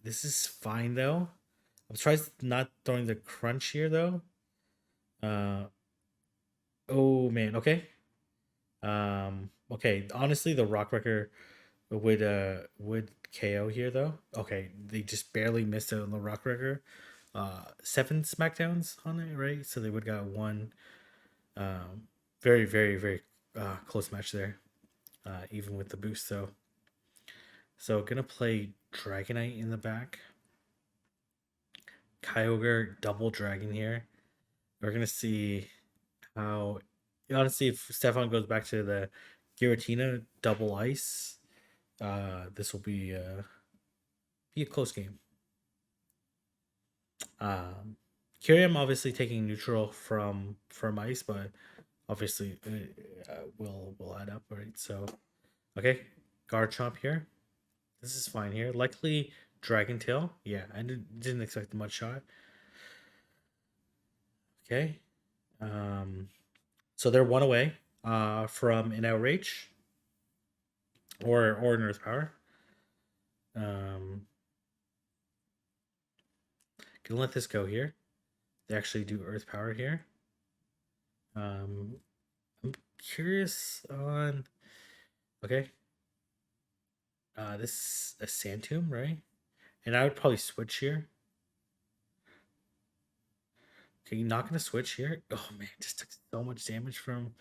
this is fine though. I'm surprised not throwing the crunch here though. Uh, oh man. Okay. Okay. Honestly, the Rock Wrecker would KO here though. Okay, they just barely missed it on the Rock Wrecker. 7 Smackdowns on it, right? So they would got one. Very very very close match there, even with the boost. So gonna play Dragonite in the back. Kyogre double dragon here. We're gonna see how. Honestly, if Stefan goes back to the Giratina double ice, this will be Be a close game. Kyurem obviously taking neutral from ice, but obviously will add up, right? So okay, Garchomp here. This is fine here. Likely Dragon Tail. Yeah, I didn't expect a mud shot. Okay. So they're one away from an outrage or an earth power. Gonna let this go here. They actually do earth power here. I'm curious on. Okay. This is a sand tomb, right? And I would probably switch here. Okay, you're not gonna switch here. Oh man, just took so much damage from.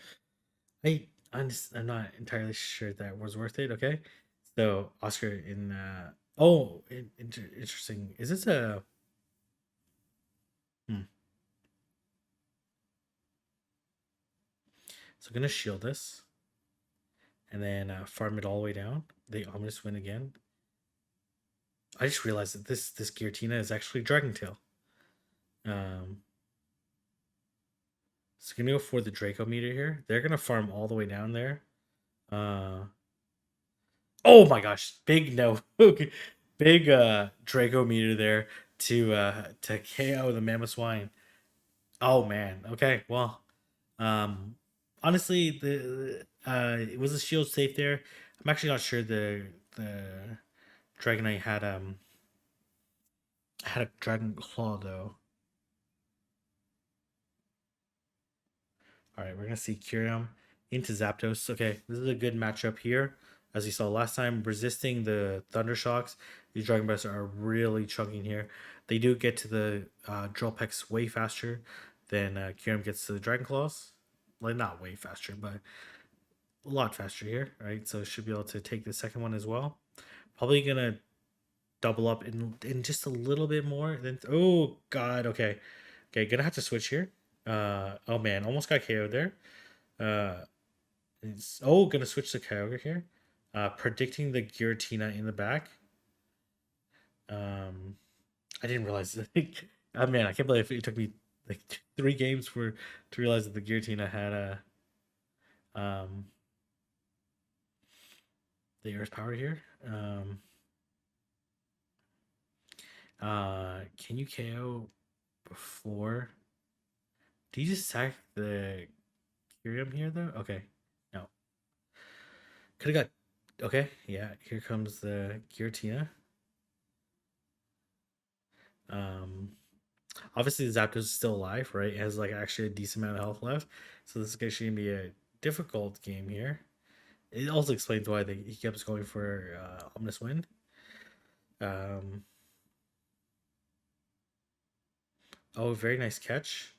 I'm not entirely sure that was worth it. Okay, so Oscar in. Interesting. Is this a? Hmm. So I'm gonna shield this, and then farm it all the way down. They almost win again. I just realized that this Giratina is actually Dragon Tail. Um, so gonna go for the Draco meter here. They're gonna farm all the way down there. Uh, oh my gosh, big no, big Draco meter there to KO the Mammoth Swine. Oh man, okay, well, um, honestly, the it was a shield safe there. I'm actually not sure the Dragonite had a Dragon Claw though. All right, we're gonna see Kyurem into Zapdos. Okay, this is a good matchup here. As you saw last time, resisting the Thunder Shocks. These Dragon Breaths are really chunking here. They do get to the Drill Pecks way faster than Kyurem gets to the Dragon Claws. Like, not way faster, but a lot faster here, right? So should be able to take the second one as well. Probably gonna double up in just a little bit more. Then oh god, okay, gonna have to switch here. Oh man, almost got KO'd there. Uh, gonna switch to Kyogre here. Predicting the Giratina in the back. Um, I didn't realize. Oh man, I can't believe it took me like 3 games to realize that the Giratina had a um the Earth power here. Can you KO before? Do you just sack the Kyurem here though? Okay, no. Could have got. Okay, yeah. Here comes the Giratina. Um, obviously the Zapdos is still alive, right? It has like actually a decent amount of health left, so this is actually gonna be a difficult game here. It also explains why he kept going for Omnis Wind. Um, oh, very nice catch.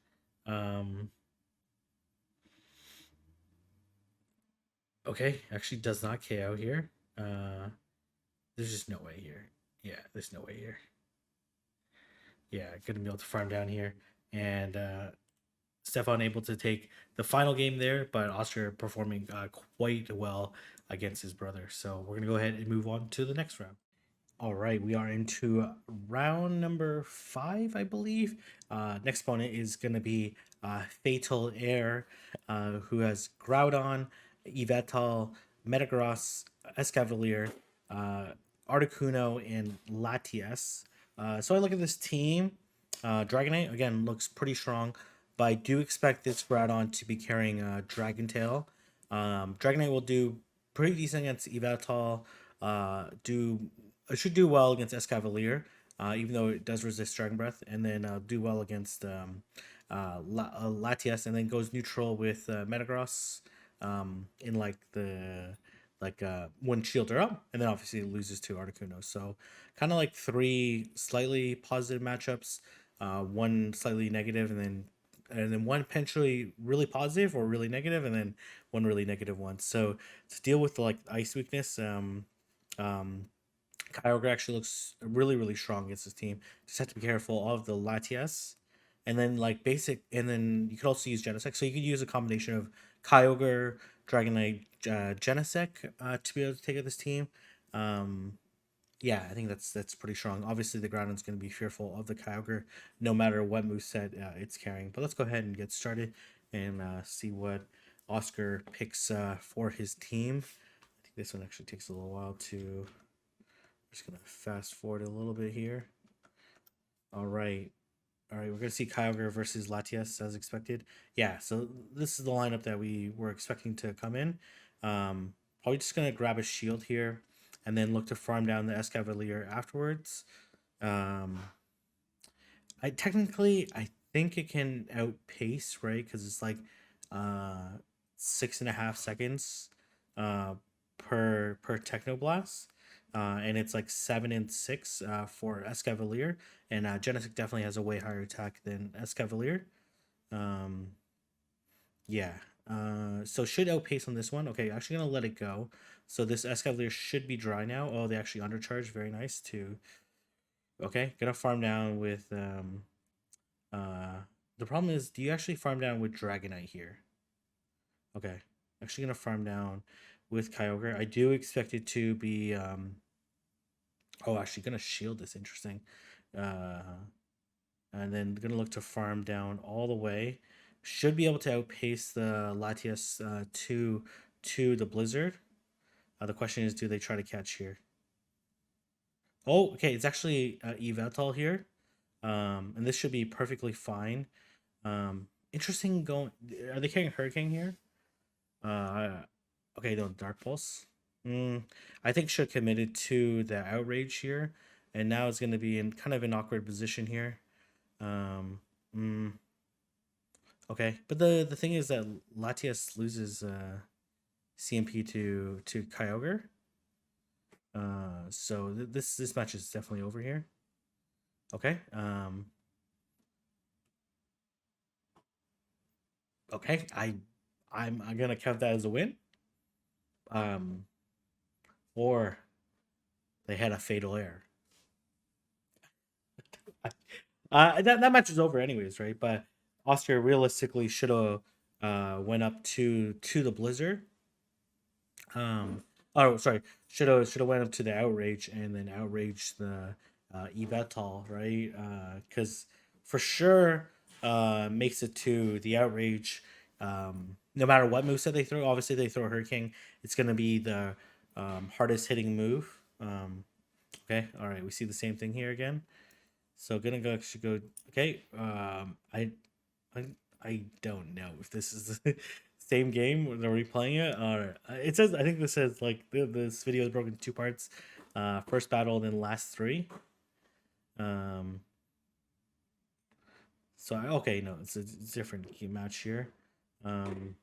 Um, okay, actually does not KO here. There's just no way here. Yeah, there's no way here. Yeah, gonna be able to farm down here, and Stefan able to take the final game there, but Oscar performing quite well against his brother. So we're gonna go ahead and move on to the next round. All right, we are into round number 5, I believe. Next opponent is going to be Fatal Air, who has Groudon, Yveltal, Metagross, Escavalier, uh, Articuno, and Latias. So I look at this team. Dragonite, again, looks pretty strong, but I do expect this Groudon to be carrying Dragon Tail. Dragonite will do pretty decent against Yveltal. Do It should do well against Escavalier, even though it does resist Dragon Breath, and then do well against Latias, and then goes neutral with Metagross in like the one shielder up, and then obviously loses to Articuno. So kind of like 3 slightly positive matchups, one slightly negative, and then one potentially really positive or really negative, and then one really negative one. So to deal with like ice weakness, um, Kyogre actually looks really, really strong against this team. Just have to be careful of the Latias. And then like basic, and then you could also use Genesect. So you could use a combination of Kyogre, Dragonite, Genesect to be able to take out this team. Um, Yeah, I think that's pretty strong. Obviously, the Groudon's going to be fearful of the Kyogre, no matter what moveset it's carrying. But let's go ahead and get started and see what Oscar picks for his team. I think this one actually takes a little while to. Just gonna fast forward a little bit here. All right, all right. We're gonna see Kyogre versus Latias as expected. Yeah, so this is the lineup that we were expecting to come in. Probably just gonna grab a shield here, and then look to farm down the Escavalier afterwards. Um, I think it can outpace, right? Because it's like uh 6.5 seconds uh per Technoblast. And it's like 7 and 6 for Escavalier, and Genesect definitely has a way higher attack than Escavalier. Um, yeah, so should outpace on this one. Okay, actually gonna let it go. So this Escavalier should be dry now. Oh, they actually undercharged. Very nice too. Okay, gonna farm down with uh, the problem is, do you actually farm down with Dragonite here? Okay, actually gonna farm down with Kyogre. I do expect it to be. Oh, actually gonna shield this. Interesting. Uh, and then gonna look to farm down all the way. Should be able to outpace the Latias to the Blizzard. The question is, do they try to catch here? Oh, okay. It's actually Yveltal here. And this should be perfectly fine. Interesting going. Are they carrying Hurricane here? Uh, okay, no, Dark Pulse. I think should have committed to the Outrage here, and now it's going to be in kind of an awkward position here. Um, mm, okay, but the thing is that Latias loses CMP to Kyogre. So this match is definitely over here. Okay. Okay. I'm gonna count that as a win. Um, or they had a fatal error. That match is over anyways, right? But Oscar realistically should have went up to the Blizzard. Oh, sorry, should have went up to the Outrage and then outrage the Yveltal, right? Because for sure makes it to the Outrage. No matter what moveset they throw, obviously they throw Hurricane, it's gonna be the hardest hitting move. Okay, all right, we see the same thing here again. So gonna go actually go. Okay, I I don't know if this is the same game when they're replaying it, or it says, I think this says like this video is broken into two parts. First battle, then last three. Um. So okay, no, it's a different match here. Um.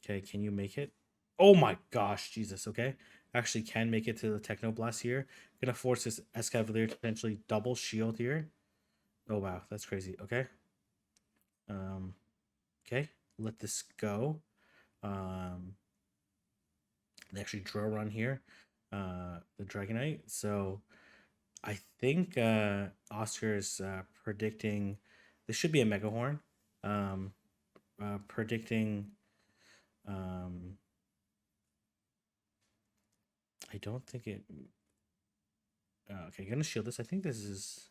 Okay, can you make it? Oh my gosh, Jesus. Okay, actually can make it to the Technoblast here. Gonna force this Escavalier to potentially double shield here. Oh wow, that's crazy. Okay. Um, okay, let this go. Um, they actually drill run here. The Dragonite. So I think Oscar is predicting this should be a Mega Horn. Um, predicting. Um, I don't think it. Okay, gonna shield this. I think this is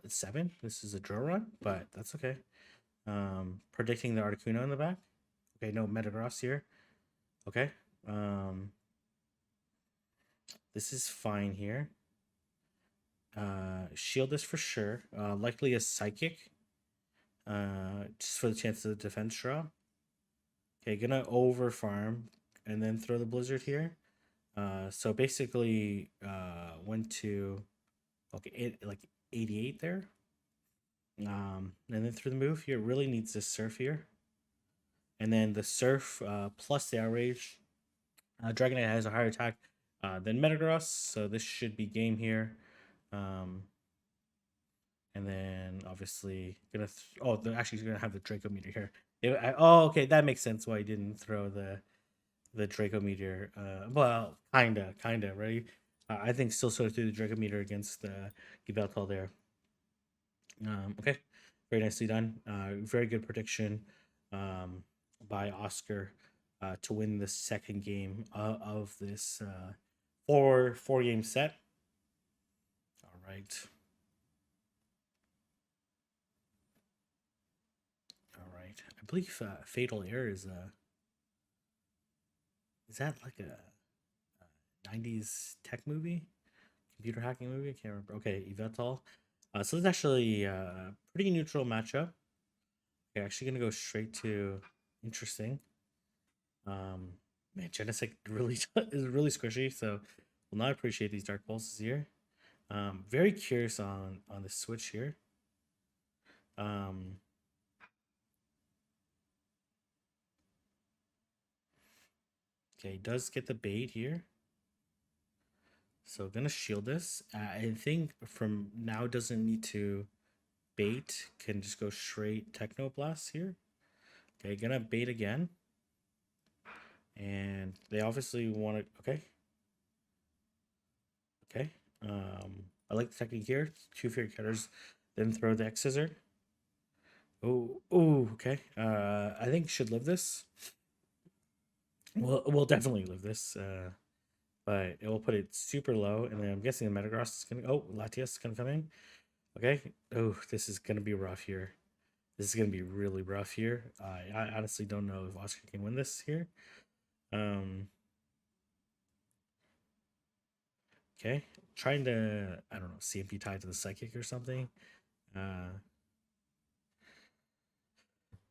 7. This is a drill run, but that's okay. Predicting the Articuno in the back. Okay, no Metagross here. Okay. This is fine here. Shield this for sure. Likely a Psychic. Just for the chance of the defense draw. Okay, gonna over farm and then throw the Blizzard here. So basically, went to like 88 there. And then through the move here, really needs this Surf here. And then the Surf plus the Outrage. Dragonite has a higher attack than Metagross, so this should be game here. And then obviously gonna actually he's gonna have the Draco Meteor here. Okay, that makes sense why he didn't throw the Draco Meteor. Well, kinda, right? I think still sort of threw the Draco Meteor against the Yveltal there. Okay, very nicely done. Very good prediction by Oscar to win the second game of this four game set. All right. All right. I believe Fatal Error is that like a 90s tech movie? Computer hacking movie? I can't remember. Okay, Yvettal. So it's actually a pretty neutral matchup. Okay, actually gonna go straight to interesting. Man, Genesect really is really squishy, so will not appreciate these dark pulses here. Very curious on the switch here. Okay, does get the bait here. So gonna shield this. I think from now doesn't need to bait. Can just go straight Technoblast here. Okay, gonna bait again. And they obviously want to. Okay. Okay. I like the technique here. 2 Fear Cutters, then throw the X Scissor. Oh, okay. I think should live this. We'll definitely live this. But it will put it super low, and then I'm guessing the Metagross is gonna. Oh, Latias is gonna come in. Okay. Oh, this is gonna be rough here. This is gonna be really rough here. I honestly don't know if Oscar can win this here. Okay, trying to I don't know CMP tied to the psychic or something.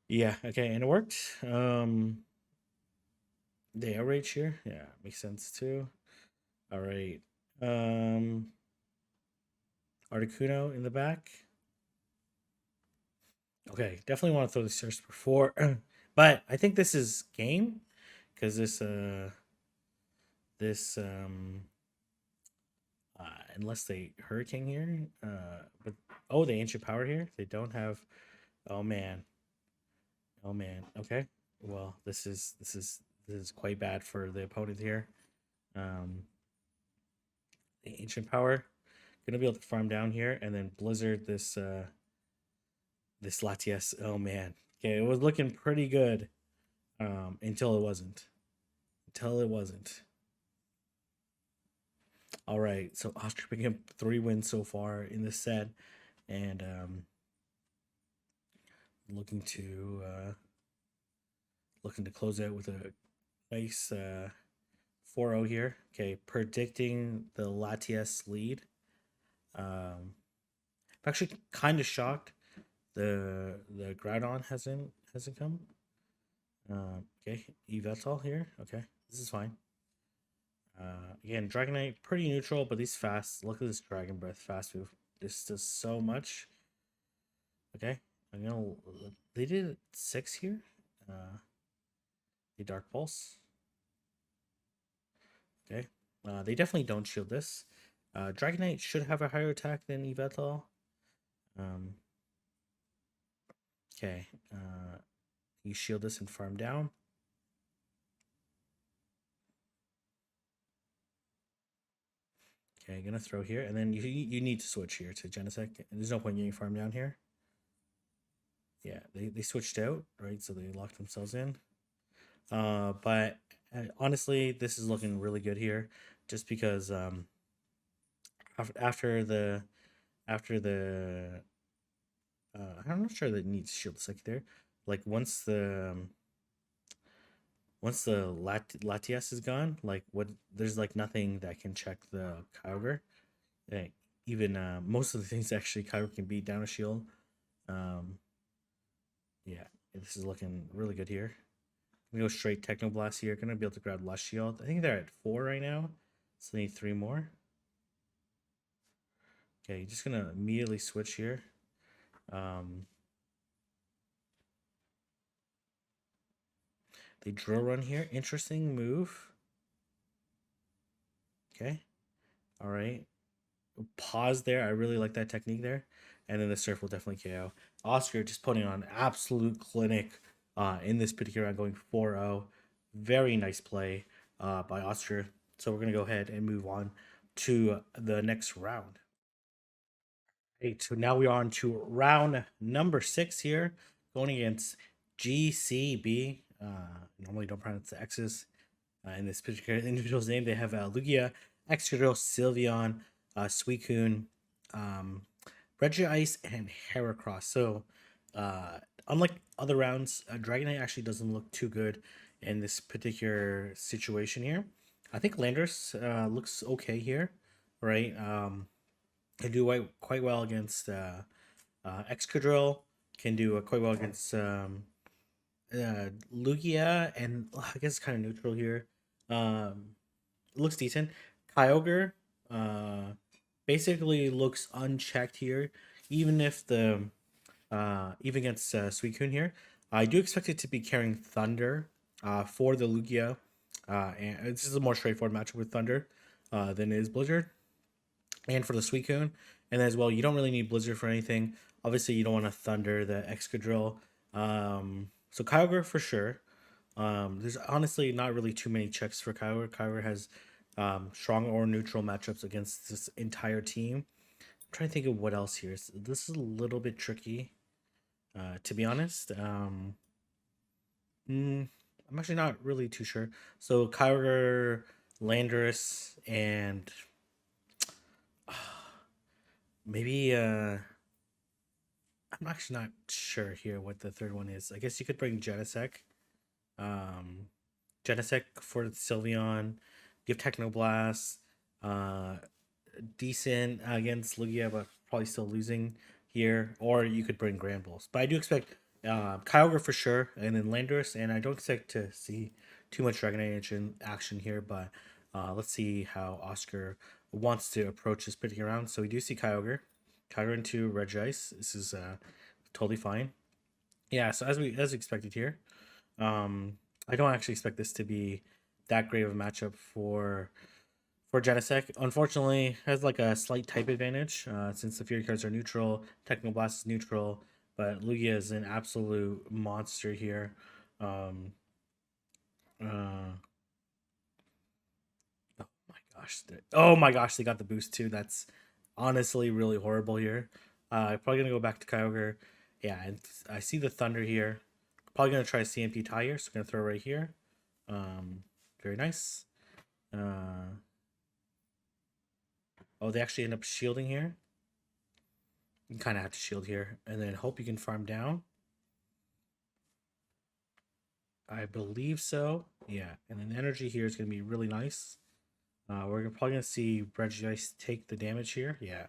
Yeah. Okay, and it worked. The outrage here. Yeah, makes sense too. All right. Articuno in the back. Okay, definitely want to throw the stairs before, but I think this is game because this unless they hurricane here, but oh, the ancient power here. They don't have. Oh man. Oh man. Okay. Well, this is quite bad for the opponent here. The ancient power gonna be able to farm down here and then blizzard this Latias. Oh man. Okay, it was looking pretty good until it wasn't. Until it wasn't. All right, so Oscar picking up 3 wins so far in this set, and looking to close out with a nice 4-0 here. Okay, predicting the Latias lead. I'm actually kind of shocked the Groudon hasn't come. Okay, Yveltal here. Okay, this is fine. Again, Dragonite pretty neutral, but he's fast. Look at this Dragon Breath fast move. This does so much. Okay, I'm gonna. They did 6 here. The Dark Pulse. Okay, they definitely don't shield this. Dragonite should have a higher attack than Yveltal. Okay, you shield this and farm down. Okay, gonna throw here, and then you need to switch here to Genesect. There's no point getting farm down here. Yeah, they switched out, right? So they locked themselves in. But honestly, this is looking really good here, just because after the I'm not sure that it needs shield the psychic there. Like once the Latias is gone, like what there's like nothing that can check the Kyogre. Even most of the things actually Kyogre can beat down a shield. Yeah, this is looking really good here. I'm gonna go straight Technoblast here. Gonna be able to grab Lush Shield. I think they're at 4 right now, so they need 3 more. Okay, just gonna immediately switch here. They drill run here. Interesting move. Okay. All right. Pause there. I really like that technique there. And then the surf will definitely KO. Oscar just putting on absolute clinic in this particular round, going 4-0. Very nice play by Oscar. So we're going to go ahead and move on to the next round. Okay, so now we are on to round number 6 here, going against GCB. Normally don't pronounce the X's in this particular individual's name. They have Lugia, Excadrill, Sylveon, Suicune, um, Regice, and Heracross. So, unlike other rounds, Dragonite actually doesn't look too good in this particular situation here. I think Landorus looks okay here, right? Can do quite well against Excadrill, can do quite well against Lugia, and I guess it's kind of neutral here. Looks decent. Kyogre basically looks unchecked here, even if the even against Suicune here. I do expect it to be carrying Thunder for the Lugia, and this is a more straightforward matchup with Thunder than it is Blizzard, and for the Suicune, and as well, you don't really need Blizzard for anything. Obviously, you don't want to Thunder the Excadrill. So Kyogre for sure. There's honestly not really too many checks for Kyogre. Kyogre has strong or neutral matchups against this entire team. I'm trying to think of what else here. This is a little bit tricky, to be honest. I'm actually not really too sure. So Kyogre, Landorus, and maybe I'm actually not sure here what the third one is. I guess you could bring Genesect. Um, Genesect for Sylveon. Give Technoblast. Uh, Decent against Lugia, but probably still losing here. Or you could bring Granbull. But I do expect Kyogre for sure, and then Landorus, and I don't expect to see too much Dragonite action here, but let's see how Oscar wants to approach this particular round. So we do see Kyogre. Kyogre into Regice. This is totally fine. Yeah, so as expected here. I don't actually expect this to be that great of a matchup for Genesect. Unfortunately, has like a slight type advantage since the Fury cards are neutral. Technoblast is neutral, but Lugia is an absolute monster here. Um, uh, oh my gosh, they got the boost too. That's honestly really horrible here. Probably gonna go back to Kyogre. Yeah, and I see the Thunder here. Probably gonna try a CMP tie here, so gonna throw right here. Very nice. Oh, they actually end up shielding here. You kind of have to shield here, and then hope you can farm down. I believe so. Yeah, and then energy here is gonna be really nice. We're probably gonna see Regice take the damage here. Yeah.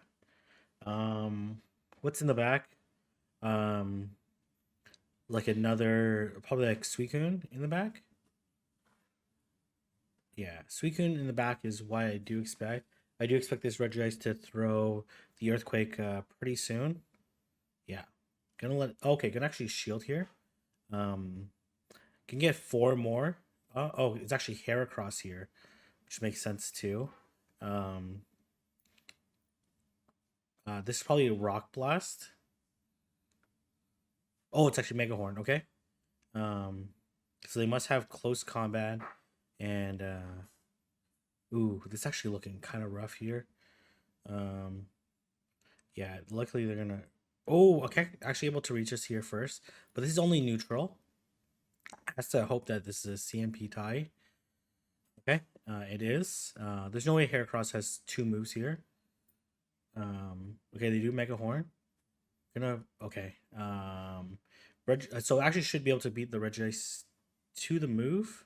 What's in the back? Um, like another probably like Suicune in the back. Yeah, Suicune in the back is what I do expect. I do expect this Regice to throw the Earthquake pretty soon. Yeah, gonna let. Okay, gonna actually shield here. Um, can get 4 more. Oh, it's actually Heracross here, which makes sense too. Um, this is probably a Rock Blast. Oh, it's actually Mega Horn. Okay. Um, so they must have close combat, and ooh, this is actually looking kind of rough here. Um, yeah, luckily they're gonna. Oh, okay, actually able to reach us here first, but this is only neutral. Has to hope that this is a CMP tie. Okay, it is. There's no way Heracross has 2 moves here. Okay, they do Mega Horn. Gonna okay. So actually should be able to beat the Regice to the move.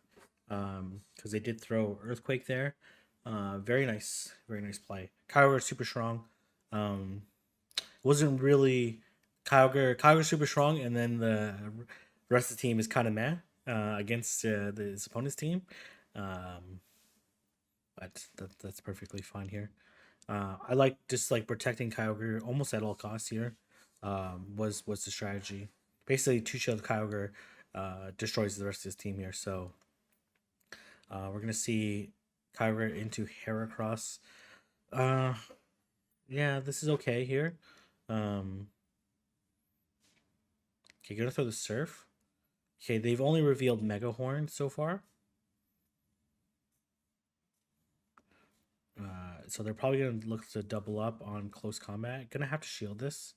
Because they did throw Earthquake there. Very nice play. Kyogre super strong. Wasn't really Kyogre super strong, and then the rest of the team is kind of meh against his opponent's team. But that's perfectly fine here. I like just like protecting Kyogre almost at all costs here. Was the strategy. Basically, 2-shield Kyogre destroys the rest of his team here. So we're gonna see Kyogre into Heracross. Yeah, this is okay here. Okay, gonna throw the Surf. Okay, they've only revealed Mega Horn so far. So they're probably gonna look to double up on close combat. Gonna have to shield this.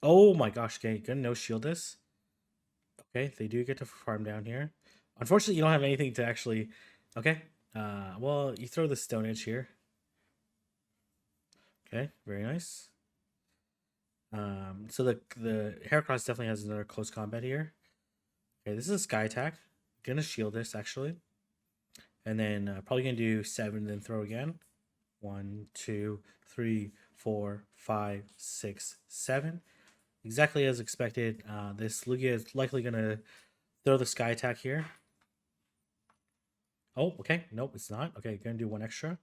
Oh my gosh, okay, gonna no shield this. Okay, they do get to farm down here. Unfortunately, you don't have anything to actually. Okay, Well, you throw the Stone Edge here. Okay, very nice. So the Heracross definitely has another close combat here. Okay, this is a Sky attack. Gonna shield this actually, and then probably gonna do 7, then throw again. 1, 2, 3, 4, 5, 6, 7. Exactly as expected. This Lugia is likely gonna throw the Sky attack here. Oh, okay. Nope, it's not. Okay, gonna do 1 extra.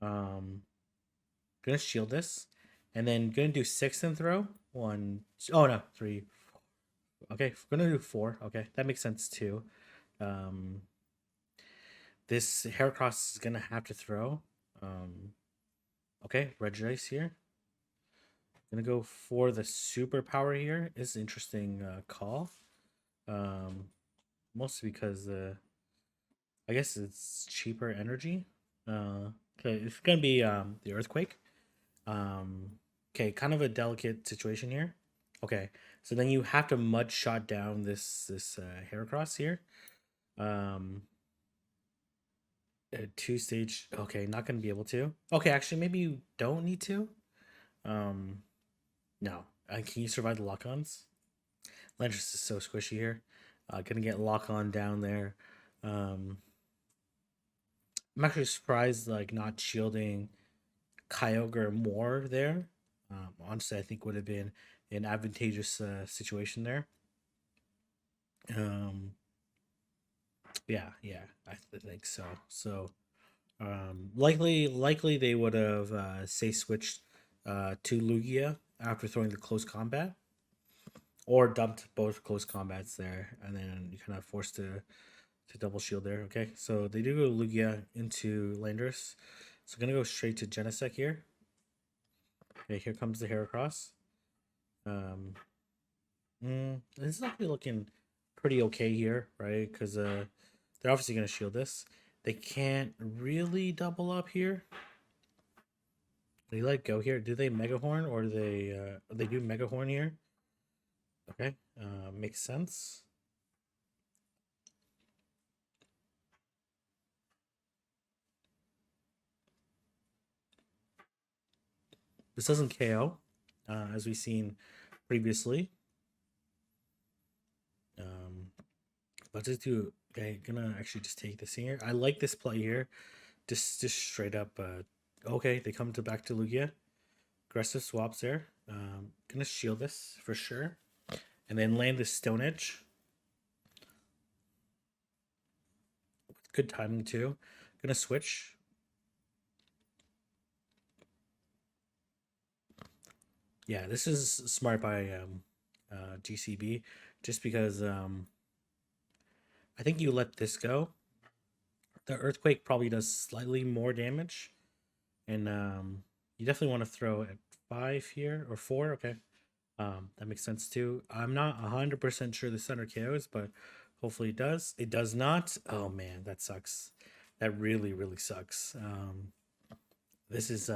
Gonna shield this, and then gonna do 6 and throw. 1. Oh no, 3. Okay, gonna do 4. Okay, that makes sense too. Um, this Heracross is gonna have to throw. Okay, Red Dice here. Gonna go for the superpower here. It's an interesting call. Mostly because I guess it's cheaper energy. Okay, it's gonna be the earthquake. Okay, kind of a delicate situation here. Okay, so then you have to mud shot down this Heracross here. Um, a 2-stage. Okay, not gonna be able to. Okay, actually, maybe you don't need to. Um, no. Can you survive the lock-ons? Landris is so squishy here. Gonna get lock-on down there. Um, I'm actually surprised like not shielding Kyogre more there. Honestly, I think would have been an advantageous situation there. Um, yeah, I think so. So likely they would have say switched to Lugia after throwing the close combat, or dumped both close combats there, and then you kind of forced to double shield there. Okay, so they do go Lugia into Landorus. So gonna go straight to Genesect here. Okay, here comes the Heracross. This is actually looking pretty okay here, right? Because they're obviously gonna shield this. They can't really double up here. They let go here. Do they Mega Horn or do they do Mega Horn here? Okay, makes sense. This doesn't KO, as we've seen previously. Let's just do. Okay, gonna actually just take this here. I like this play here. Just straight up. Okay, they come to back to Lugia. Aggressive swaps there. Gonna shield this for sure, and then land the Stone Edge. Good timing too. Gonna switch. Yeah, this is smart by GCB, just because I think you let this go. The earthquake probably does slightly more damage, and you definitely want to throw at 5 here or 4. Okay, that makes sense too. I'm not 100% sure the center KOs, but hopefully it does. It does not. Oh man, that sucks. That really sucks. This is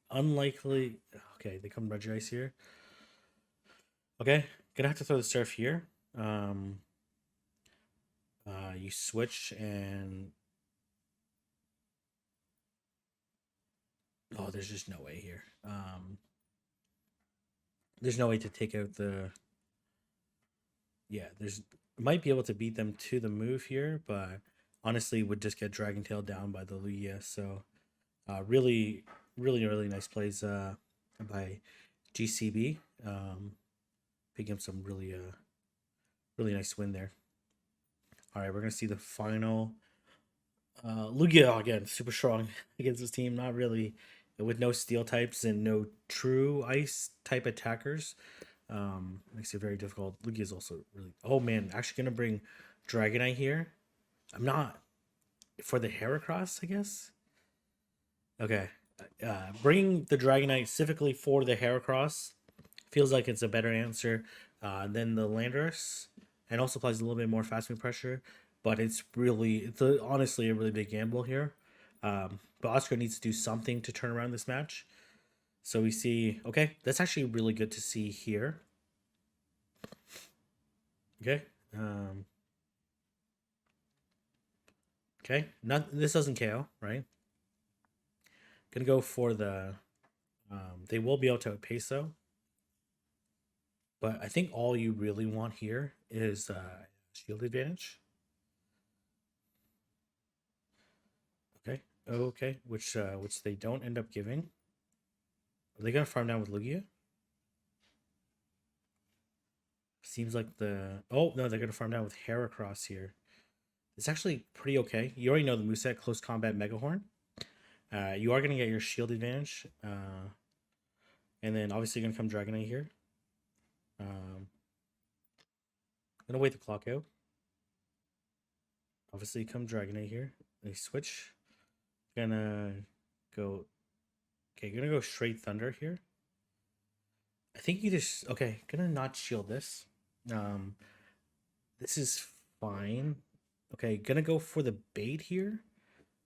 unlikely. Okay, they come Regice here. Okay, gonna have to throw the surf here. You switch and oh, there's just no way here. There's no way to take out the. Yeah, there's might be able to beat them to the move here, but honestly would just get Dragon Tail down by the Lugia. So really nice plays by GCB. Picking up some really nice win there. All right, we're gonna see the final. Lugia again, super strong against this team. Not really with no steel types and no true ice type attackers. Makes it very difficult. Lugia is also really. Oh man, actually gonna bring Dragonite here. I'm not for the Heracross, I guess. Okay, bringing the Dragonite specifically for the Heracross feels like it's a better answer than the Landorus, and also applies a little bit more fast move pressure. But honestly a really big gamble here. But Oscar needs to do something to turn around this match. So we see, okay, that's actually really good to see here. Okay. Okay, not this doesn't KO, right? Gonna go for the. They will be able to outpace though, but I think all you really want here is shield advantage. Okay, okay, which they don't end up giving. Are they gonna farm down with Lugia? Seems like the oh no, they're gonna farm down with Heracross here. It's actually pretty okay. You already know the moveset, close combat Megahorn. You are gonna get your shield advantage, and then obviously you're gonna come Dragonite here. Gonna wait the clock out. Obviously come Dragonite here. They switch. Gonna go. Okay, gonna go straight Thunder here. I think you just okay. Gonna not shield this. Um, this is fine. Okay, gonna go for the bait here.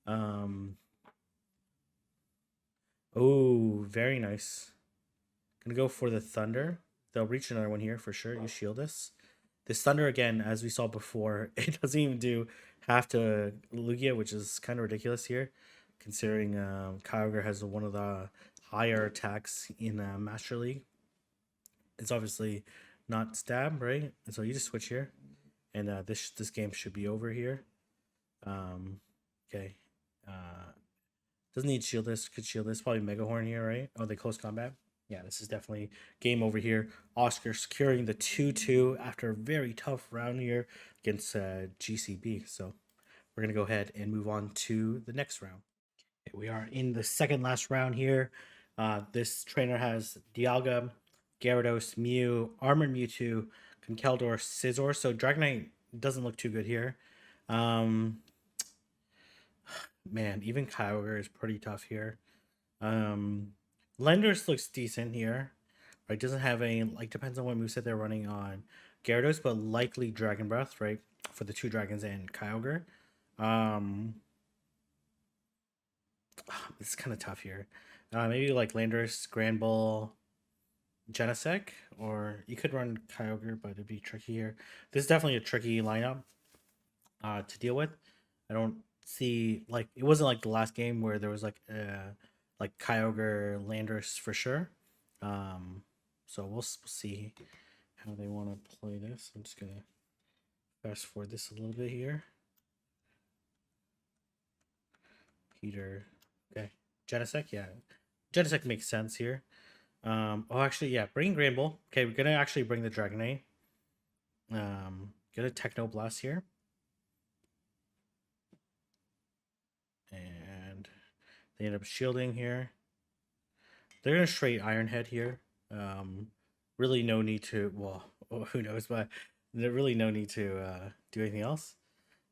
Um, oh, very nice. Gonna go for the Thunder. They'll reach another one here for sure. You shield this. This Thunder again, as we saw before, it doesn't even do half to Lugia, which is kind of ridiculous here, considering Kyogre has one of the higher attacks in Master League. It's obviously not stab, right? And so you just switch here, and this game should be over here. Okay. Doesn't need shield this. Could shield this. Probably Megahorn here, right? Oh, they close combat. Yeah, this is definitely game over here. Oscar securing the 2-2 after a very tough round here against GCB. So we're going to go ahead and move on to the next round. Okay, we are in the second last round here. This trainer has Dialga, Gyarados, Mew, Armored Mewtwo, Conkeldurr, Scizor. So Dragonite doesn't look too good here. Man, even Kyogre is pretty tough here. Lenders looks decent here. Right, doesn't have any, like, depends on what moveset they're running on Gyarados, but likely Dragon Breath, right, for the two dragons and Kyogre. It's kind of tough here. Maybe like Landorus, Granbull, Genesect, or you could run Kyogre, but it'd be tricky here. This is definitely a tricky lineup to deal with. I don't see, like, it wasn't like the last game where there was like Kyogre, Landorus for sure. So we'll see how they want to play this. I'm just gonna fast forward this a little bit here. Peter, okay, Genesect, yeah, Genesect makes sense here. Oh, actually, yeah, bring Granbull. Okay, we're gonna actually bring the Dragonite. Get a Techno Blast here. And they end up shielding here. They're gonna straight Iron Head here. Really no need to, well, who knows, but there's really no need to do anything else.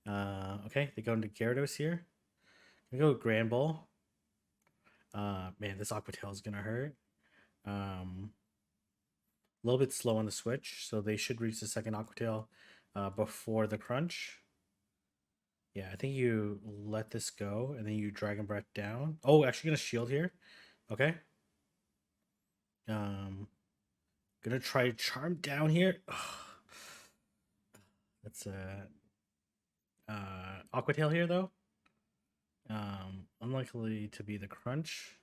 Okay, they go into Gyarados here. We go Granbull. Man, this Aqua Tail is gonna hurt. A little bit slow on the switch, so they should reach the second Aqua Tail before the crunch. Yeah, I think you let this go, and then you Dragon Breath down. Oh, actually gonna shield here. Okay. Gonna try Charm down here. That's Aqua Tail here though. Unlikely to be the crunch.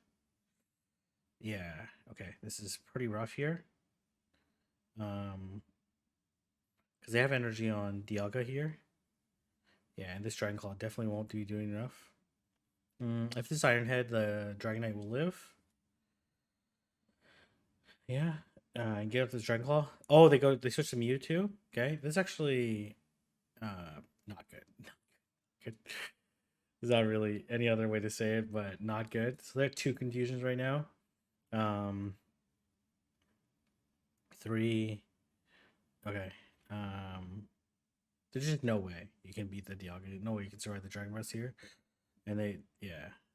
Yeah, okay. This is pretty rough here. Because they have energy on Dialga here. Yeah, and this Dragon Claw definitely won't be doing enough. If this Iron Head, the Dragonite will live. Yeah. And get up this Dragon Claw. Oh, they switch to Mewtwo. Okay. This is actually not good. Good. There's not really any other way to say it, but not good. So there are two confusions right now. 3. Okay. There's just no way you can beat the Dialga. No way you can survive the Dragon Breath here. And this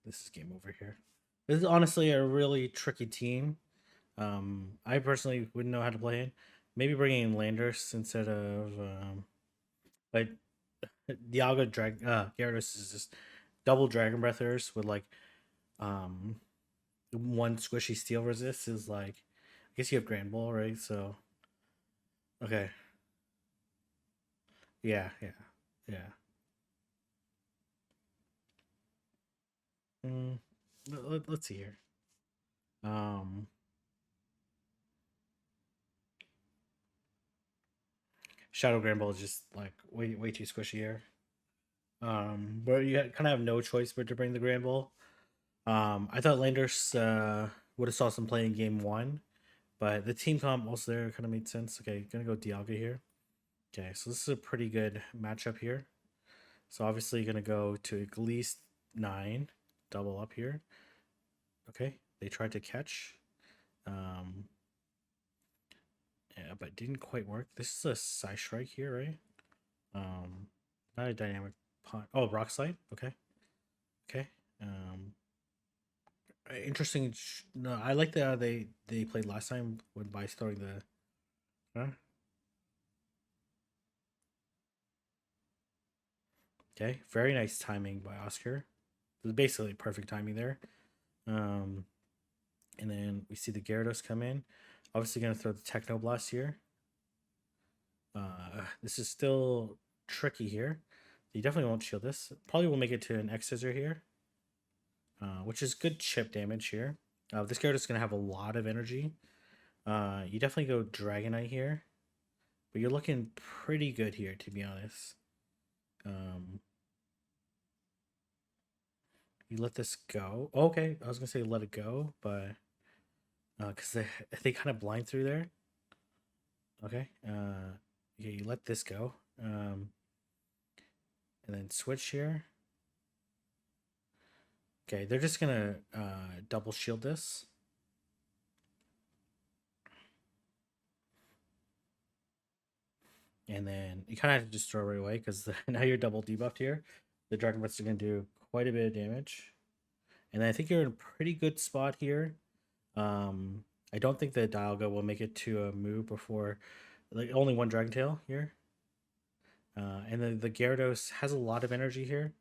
is game over here. This is honestly a really tricky team. I personally wouldn't know how to play it. Maybe bringing in Landers instead of like Dialga Gyarados is just double Dragon Breathers with like one squishy steel resist is like, I guess you have Granbull, right? So okay. Yeah. Mm, let's see here. Um, Shadow Granbull is just like way too squishy here. But you kind of have no choice but to bring the Granbull. I thought Landers would have saw some play in game one, but the team comp also there kind of made sense. Okay, gonna go Dialga here. Okay, so this is a pretty good matchup here. So obviously you're gonna go to at least 9, double up here. Okay, they tried to catch. Um, yeah, but didn't quite work. This is a Psy Strike here, right? Um, Not a dynamic punch. Oh, Rock Slide. Okay, okay. Um, Interesting. No, I like the they played last time when by throwing the. Huh? Okay, very nice timing by Oscar. It was basically perfect timing there. Um, and then we see the Gyarados come in. Obviously, gonna throw the Techno Blast here. This is still tricky here. You definitely won't shield this. Probably will make it to an X Scissor here, which is good chip damage here. This Gyarados is gonna have a lot of energy. You definitely go Dragonite here, but you're looking pretty good here, to be honest. You let this go. Oh, okay, I was gonna say let it go, but because they kind of blind through there. Okay. Yeah, you let this go. And then switch here. Okay, they're just gonna double shield this. And then you kind of have to just throw right away because now you're double debuffed here. The Dragon Breaths are gonna do quite a bit of damage. And I think you're in a pretty good spot here. I don't think the Dialga will make it to a move before, like only one Dragon Tail here. And then the Gyarados has a lot of energy here,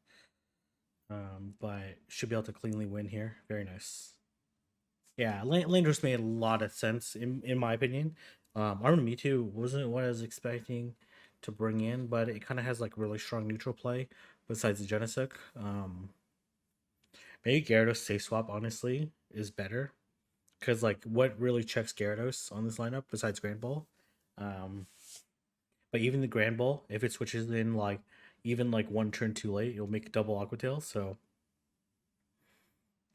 but should be able to cleanly win here. Very nice. Yeah, Landers made a lot of sense in my opinion. Armor Mewtwo wasn't what I was expecting to bring in, but it kind of has like really strong neutral play besides the Genesect. Maybe Gyarados safe swap honestly is better because like what really checks Gyarados on this lineup besides Grand Ball. Um, But even the Grand Ball, if it switches in like even like one turn too late, it'll make double Aqua Tail. So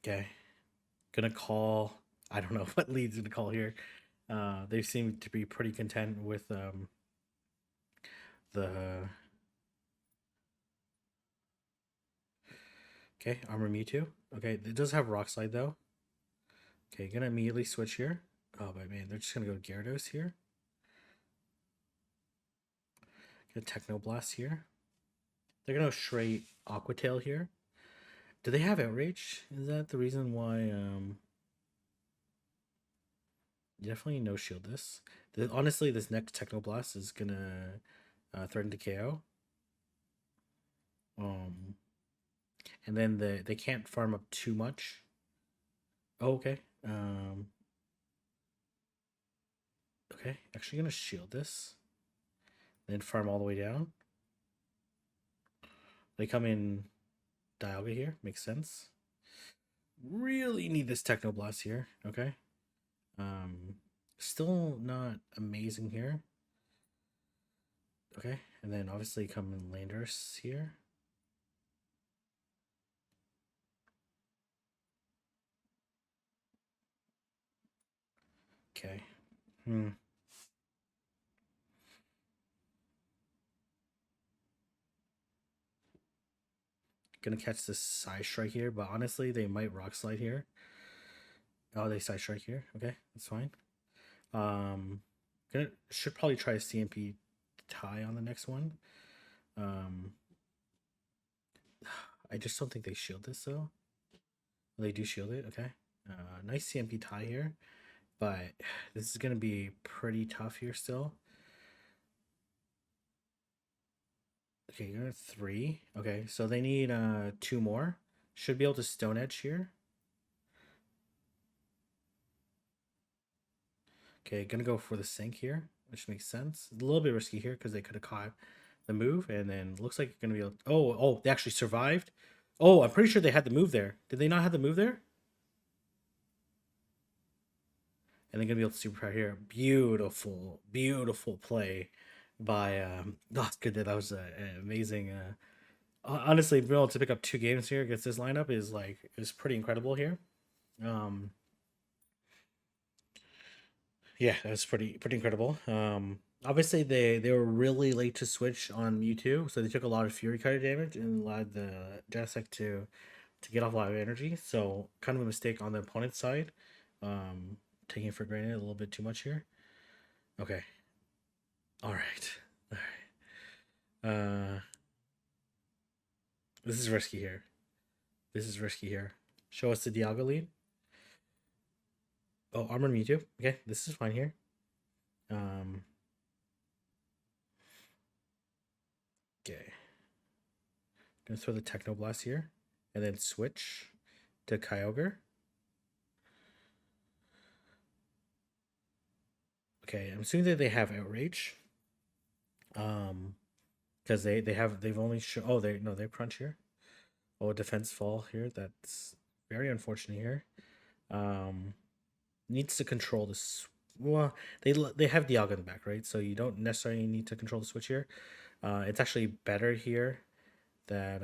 okay, gonna call. I don't know what leads gonna call here. They seem to be pretty content with the okay Armor Mewtwo. Okay, it does have Rock Slide though. Okay, gonna immediately switch here. Oh, but man, they're just gonna go Gyarados here. Get Techno Blast here. They're gonna go straight Aqua Tail here. Do they have Outrage? Is that the reason why? Definitely no shield this. Honestly, this next Techno Blast is gonna threaten to KO. Um, and then they can't farm up too much. Oh, okay. Okay. Actually, gonna shield this. Then farm all the way down. They come in Dialga here. Makes sense. Really need this Techno Blast here. Okay. Um, Still not amazing here. Okay, and then obviously come in Landers here. Okay. Gonna catch this Side Strike here, but honestly, they might Rock Slide here. Oh, they Side Strike here. Okay, that's fine. Gonna should probably try a CMP tie on the next one. Um, I just don't think they shield this though. They do shield it. Okay. Nice CMP tie here, but this is gonna be pretty tough here still. Okay, you're at 3. Okay, so they need 2 more. Should be able to Stone Edge here. Okay, gonna go for the sink here, which makes sense. A little bit risky here because they could have caught the move, and then looks like you're gonna be able. Oh, they actually survived. Oh, I'm pretty sure they had the move there. Did they not have the move there? And they're gonna be able to superpower here. Beautiful, beautiful play by oh good, that was an amazing honestly being able to pick up 2 games here against this lineup is pretty incredible here. Um yeah, that's pretty incredible. Obviously they were really late to switch on Mewtwo, so they took a lot of Fury Cutter damage and allowed the Genesect to get off a lot of energy. So kind of a mistake on the opponent's side. Um Taking it for granted a little bit too much here. Okay. All right. All right. This is risky here. This is risky here. Show us the Dialga lead. Oh, Armored Mewtwo. Okay, this is fine here. Um. Okay. Gonna throw the Techno Blast here, and then switch to Kyogre. Okay, I'm assuming that they have Outrage. Because they've only oh they no they're Crunch here. Oh, Defense Fall here. That's very unfortunate here. Um, Needs to control this. Well, they have Dialga in the back, right? So you don't necessarily need to control the switch here. It's actually better here that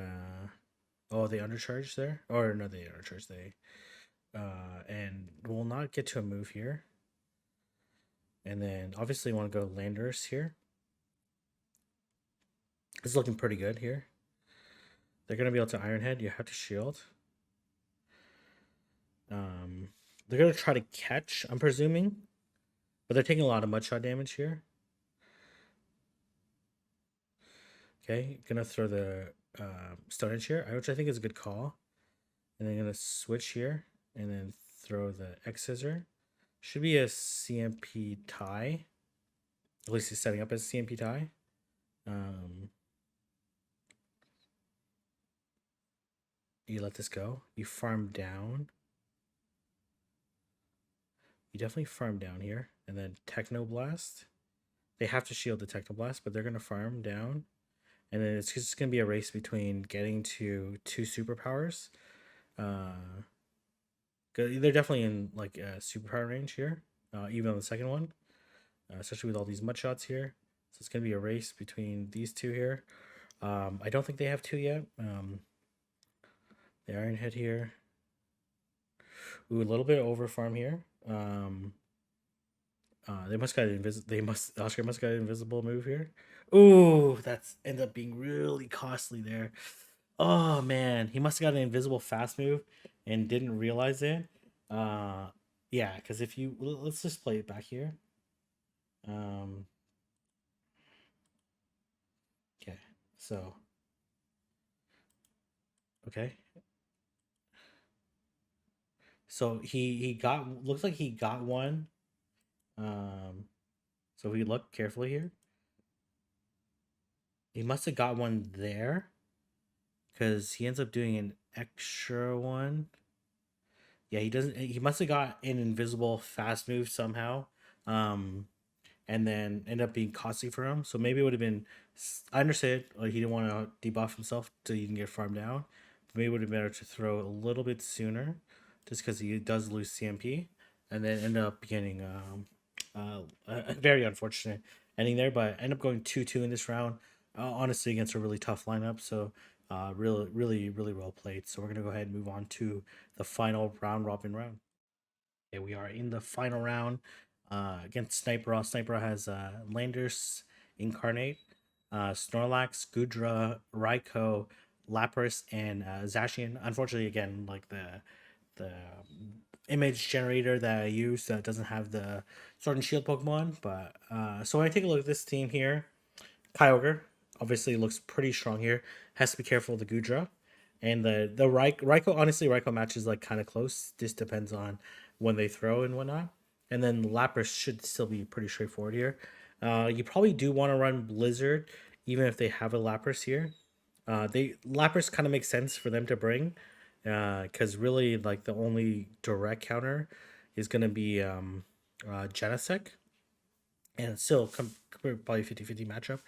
oh, they undercharged there, or no, they undercharged. They and will not get to a move here. And then obviously want to go Landers here. It's looking pretty good here. They're gonna be able to Iron Head. You have to shield. They're gonna try to catch, I'm presuming, but they're taking a lot of mud shot damage here. Okay, gonna throw the Stone Edge here, which I think is a good call. And then gonna switch here and then throw the X Scissor. Should be a CMP tie. At least he's setting up as CMP tie. You let this go. You farm down. You definitely farm down here. And then Techno Blast. They have to shield the Techno Blast, but they're gonna farm down. And then it's just gonna be a race between getting to 2 superpowers. They're definitely in like a superpower range here, even on the second one, especially with all these mud shots here. So it's gonna be a race between these two here. I don't think they have 2 yet. The Iron Head here. Ooh, a little bit over farm here. They must got Oscar must got an invisible move here. Ooh, that's ended up being really costly there. Oh man, he must have got an invisible fast move and didn't realize it. Uh, yeah, because if you let's just play it back here. Um, okay, so okay, so he got looks like he got one. Um, so if we look carefully here, he must have got one there because he ends up doing an extra one. Yeah, he doesn't. He must have got an invisible fast move somehow. Um, and then end up being costly for him. So maybe it would have been. I understand like he didn't want to debuff himself so he can get farmed down. But maybe it would have been better to throw a little bit sooner, just because he does lose CMP, and then end up getting a very unfortunate ending there. But end up going 2-2 in this round. Honestly, against a really tough lineup. So. Really well played. So we're gonna go ahead and move on to the final round robin round. Okay, we are in the final round against Sniper. Sniper has Landers, Incarnate, Snorlax, Gudra, Raikou, Lapras, and Zacian. Unfortunately, again, like the image generator that I use doesn't have the Sword and Shield Pokemon. But so when I take a look at this team here, Kyogre obviously looks pretty strong here. Has to be careful of the Gudra. And the Raikou, honestly, Raikou matches like kind of close. This depends on when they throw and whatnot. And then Lapras should still be pretty straightforward here. You probably do want to run Blizzard, even if they have a Lapras here. They Lapras kind of makes sense for them to bring, because really like the only direct counter is gonna be Genesect, and it's still probably 50-50 matchup.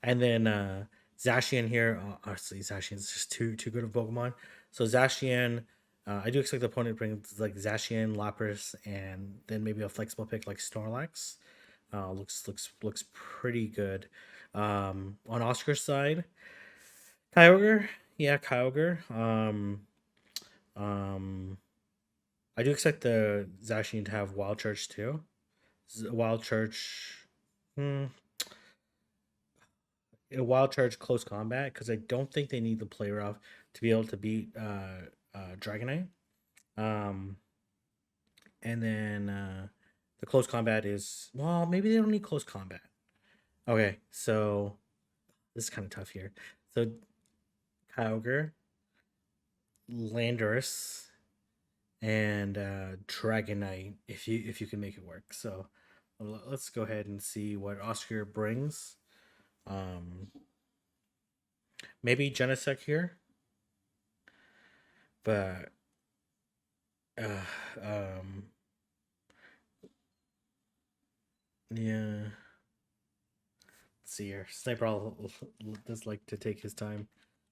And then Zacian here. Honestly, Zacian's just too good of Pokemon. So Zacian, I do expect the opponent to bring like Zacian, Lapras, and then maybe a flexible pick like Snorlax. Looks pretty good. On Oscar's side, Kyogre, yeah, Kyogre. Um, I do expect the Zacian to have Wild Charge too. Wild Charge. Hmm, a Wild Charge close combat because I don't think they need the play rough to be able to beat Dragonite. Um, and then the close combat is, well, maybe they don't need close combat. Okay, so this is kind of tough here. So Kyogre, Landorus, and Dragonite if you can make it work. So let's go ahead and see what Oscar brings. Um, maybe Genesect here, but uh, um, yeah. Let's see here. Sniper does like to take his time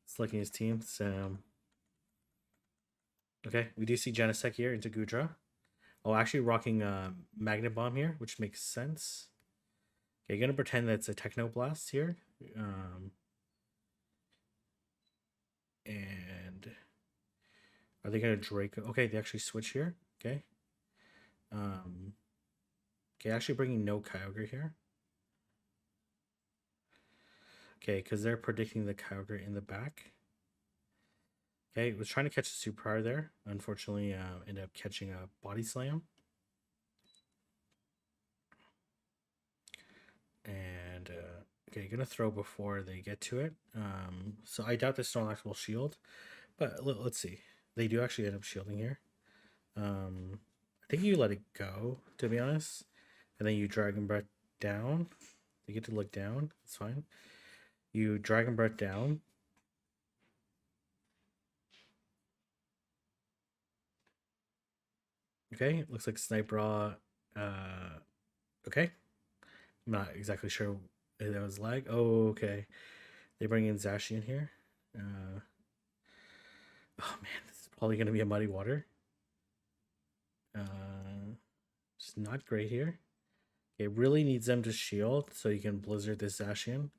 selecting his team. So okay, we do see Genesect here into Gudra. Oh, actually rocking Magnet Bomb here, which makes sense. Okay, gonna pretend that's a Technoblast here. And are they gonna Draco? Okay, they actually switch here. Okay. Um. Okay, actually bringing no Kyogre here. Okay, because they're predicting the Kyogre in the back. Okay, was trying to catch a Super there. Unfortunately, ended up catching a Body Slam. And okay, gonna throw before they get to it. So I doubt the Snorlax will shield, but let's see. They do actually end up shielding here. I think you let it go, to be honest, and then you Dragon Breath down. You get to look down. It's fine. You Dragon Breath down. Okay, looks like Sniper. Okay, I'm not exactly sure if that was lag. Oh, okay. They bring in Zacian here. Oh man, this is probably gonna be a Muddy Water. It's not great here. It really needs them to shield so you can Blizzard this Zacian.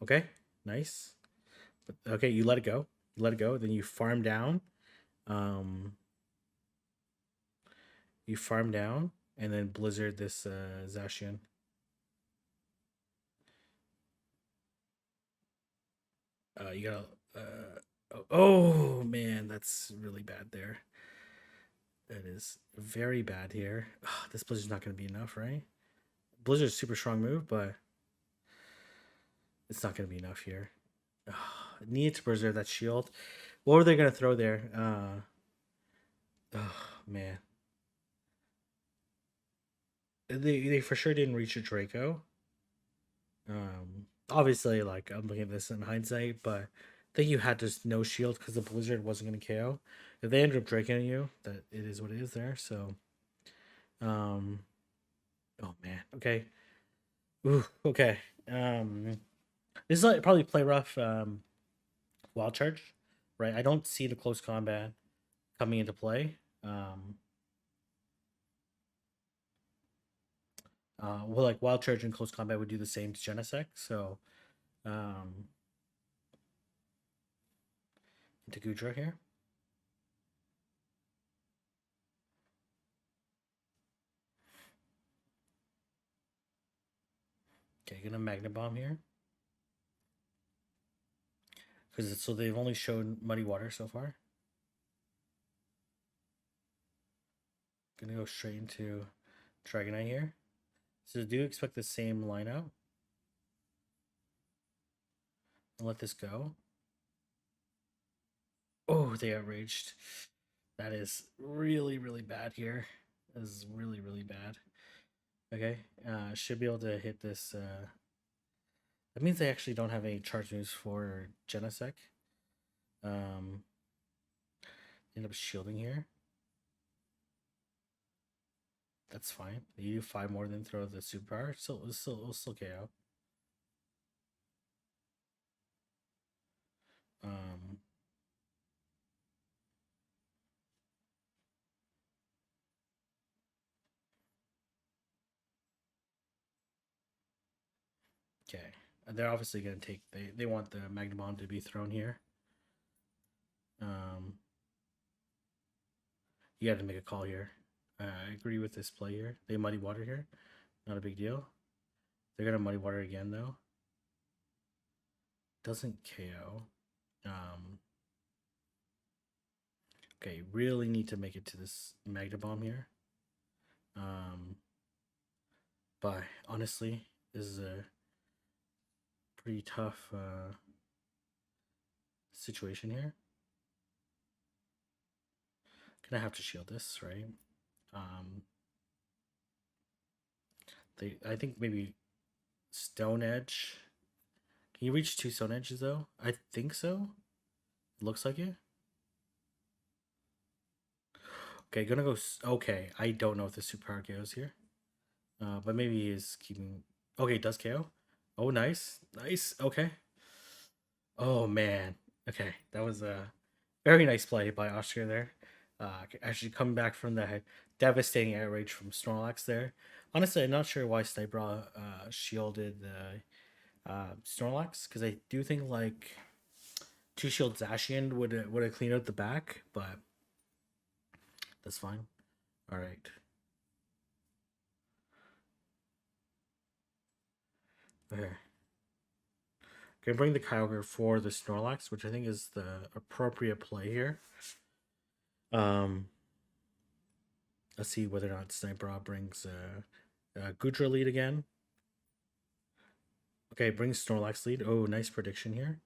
Okay, nice. Okay, you let it go. You let it go. Then you farm down. Um, you farm down and then Blizzard this Zacian. You gotta. Oh man, that's really bad there. That is very bad here. Oh, this Blizzard's not gonna be enough, right? Blizzard's super strong move, but it's not gonna be enough here. Oh, need to preserve that shield. What were they gonna throw there? Oh man, they for sure didn't reach a Draco. Obviously, like I'm looking at this in hindsight, but I think you had to no shield because the Blizzard wasn't gonna KO. If they ended up Dracoing you, that it is what it is there. So, um, oh man, okay, ooh, okay. This is like probably play rough. Wild charge, right? I don't see the close combat coming into play. Well, like wild charge and close combat would do the same to Genesect. So, um, into Gudra here. Okay, gonna Magnet Bomb here. Because so they've only shown Muddy Water so far. Gonna go straight into Dragonite here. So do expect the same lineup. And let this go. Oh, they outraged. That is really bad here. This is really bad. Okay, should be able to hit this. That means they actually don't have any charge moves for Genesect. End up shielding here. That's fine. You do 5 more than throw the super power. Still KO. Okay. They're obviously gonna take. They want the Magna Bomb to be thrown here. You got to make a call here. I agree with this play here. They muddy water here. Not a big deal. They're gonna muddy water again though. Doesn't KO. Okay, really need to make it to this Magna Bomb here. But honestly, this is a pretty tough situation here. Gonna have to shield this, right? I think maybe Stone Edge. Can you reach 2 Stone Edges though? I think so. Looks like it. Okay, gonna go. Okay, I don't know if the superpower KOs here. But maybe he is keeping. Okay, it does KO. Oh, nice. Nice. Okay. Oh, man. Okay, that was a very nice play by Oscar there. Actually coming back from the devastating air rage from Snorlax there. Honestly, I'm not sure why Sniper shielded the Snorlax, because I do think like 2 shield Zacian would have cleaned out the back, but that's fine. All right. Okay. Gonna bring the Kyogre for the Snorlax, which I think is the appropriate play here. Let's see whether or not Sniper brings Gudra lead again. Okay, brings Snorlax lead. Oh, nice prediction here.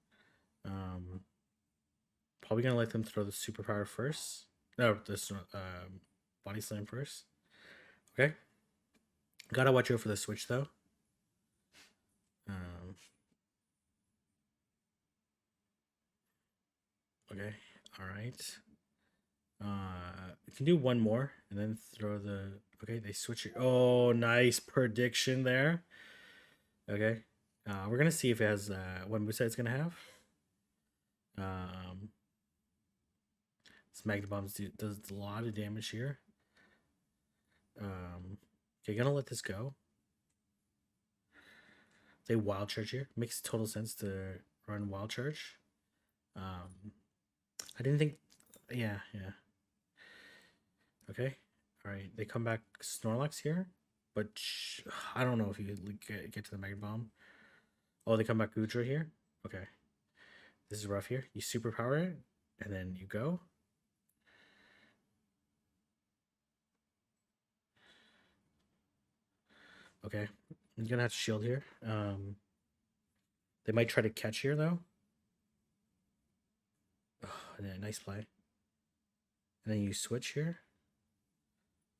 Probably gonna let them throw the superpower first. No, this body slam first. Okay. Gotta watch out for the switch though. Okay. All right. You can do one more and then throw the. Okay, they switch it. Oh, nice prediction there. Okay. We're gonna see if it has what moveset it's gonna have. This Magna Bomb does a lot of damage here. Okay, gonna let this go. They Wild Charge here. Makes total sense to run Wild Charge. I didn't think. Yeah. Okay. All right. They come back Snorlax here, but I don't know if you get to the Mega Bomb. Oh, they come back Gudra here. Okay. This is rough here. You superpower it, and then you go. Okay. I'm gonna have to shield here. They might try to catch here though. Oh, yeah, nice play. And then you switch here.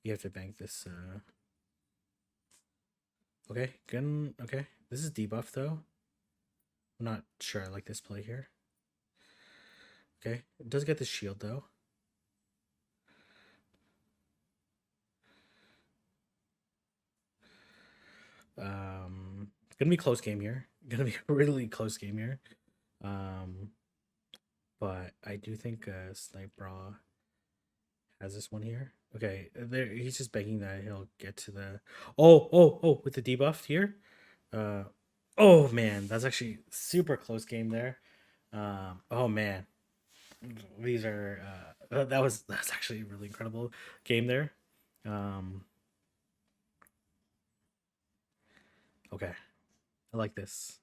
You have to bank this. Okay, gun. Okay, this is debuff though. I'm not sure I like this play here. Okay, it does get the shield though. Gonna be a close game here. Gonna be a really close game here. But I do think Sniper has this one here. Okay, there he's just begging that he'll get to the. Oh! With the debuff here. Oh man, that's actually super close game there. Oh man, these are that's actually a really incredible game there. Okay, I like this.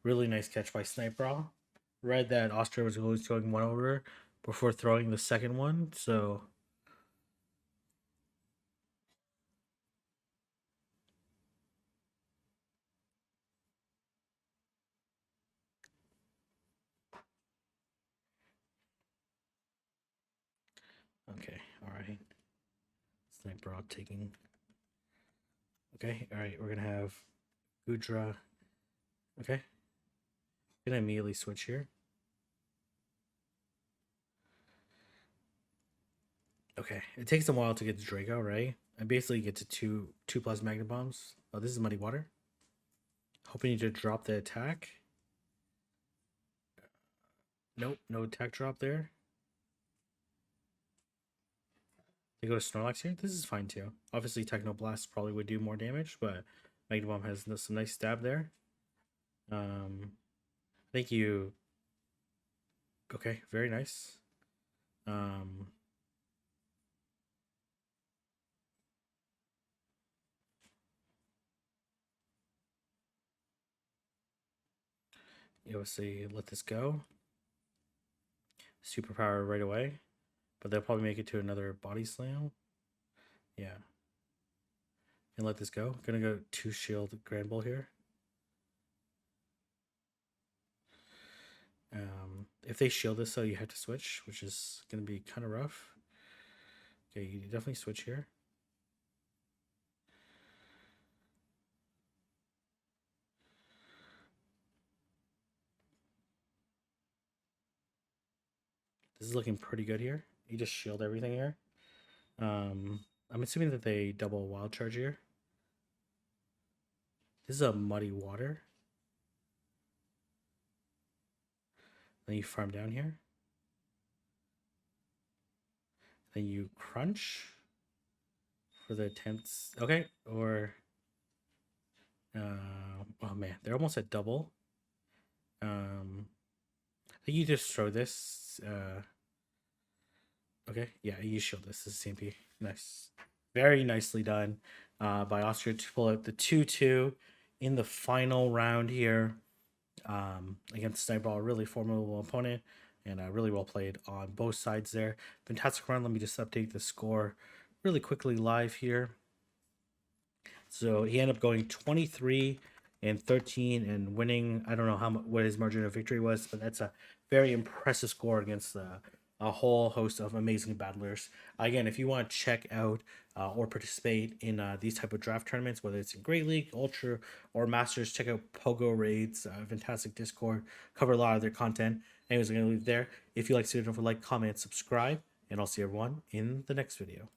Really nice catch by Sniper. Read that Austria was always going one over before throwing the second one, so. Okay, all right. Sniper taking. Okay, all right. We're gonna have Gudra. Okay, gonna immediately switch here. Okay, it takes a while to get to Draco, right? I basically get to two plus Magna Bombs. Oh, this is Muddy Water. Hoping to drop the attack. Nope, no attack drop there. They go to Snorlax here. This is fine too. Obviously, Techno Blast probably would do more damage, but Magna Bomb has some nice stab there. I think you. Okay, very nice. You obviously let this go. Superpower right away, but they'll probably make it to another body slam. Yeah. And let this go. Gonna go 2 shield Grand Bull here. If they shield this, so you have to switch, which is gonna be kind of rough. Okay, you definitely switch here. This is looking pretty good here. You just shield everything here. I'm assuming that they double wild charge here. This is a muddy water. Then you farm down here. Then you crunch for the attempts. Okay, or oh man, they're almost at double. I think you just throw this. Okay, yeah, you shield this. This is CMP. Nice, very nicely done by Austria to pull out the 2-2 in the final round here against Snowball. A really formidable opponent and really well played on both sides there. Fantastic run. Let me just update the score really quickly live here. So he ended up going 23 and 13 and winning. I don't know what his margin of victory was, but that's a very impressive score against a whole host of amazing battlers. Again, if you want to check out or participate in these type of draft tournaments, whether it's in Great League, Ultra, or Masters, check out Pogo Raids. Fantastic Discord. Cover a lot of their content. Anyways, I'm going to leave there. If you like, don't forget to like, comment, subscribe, and I'll see everyone in the next video.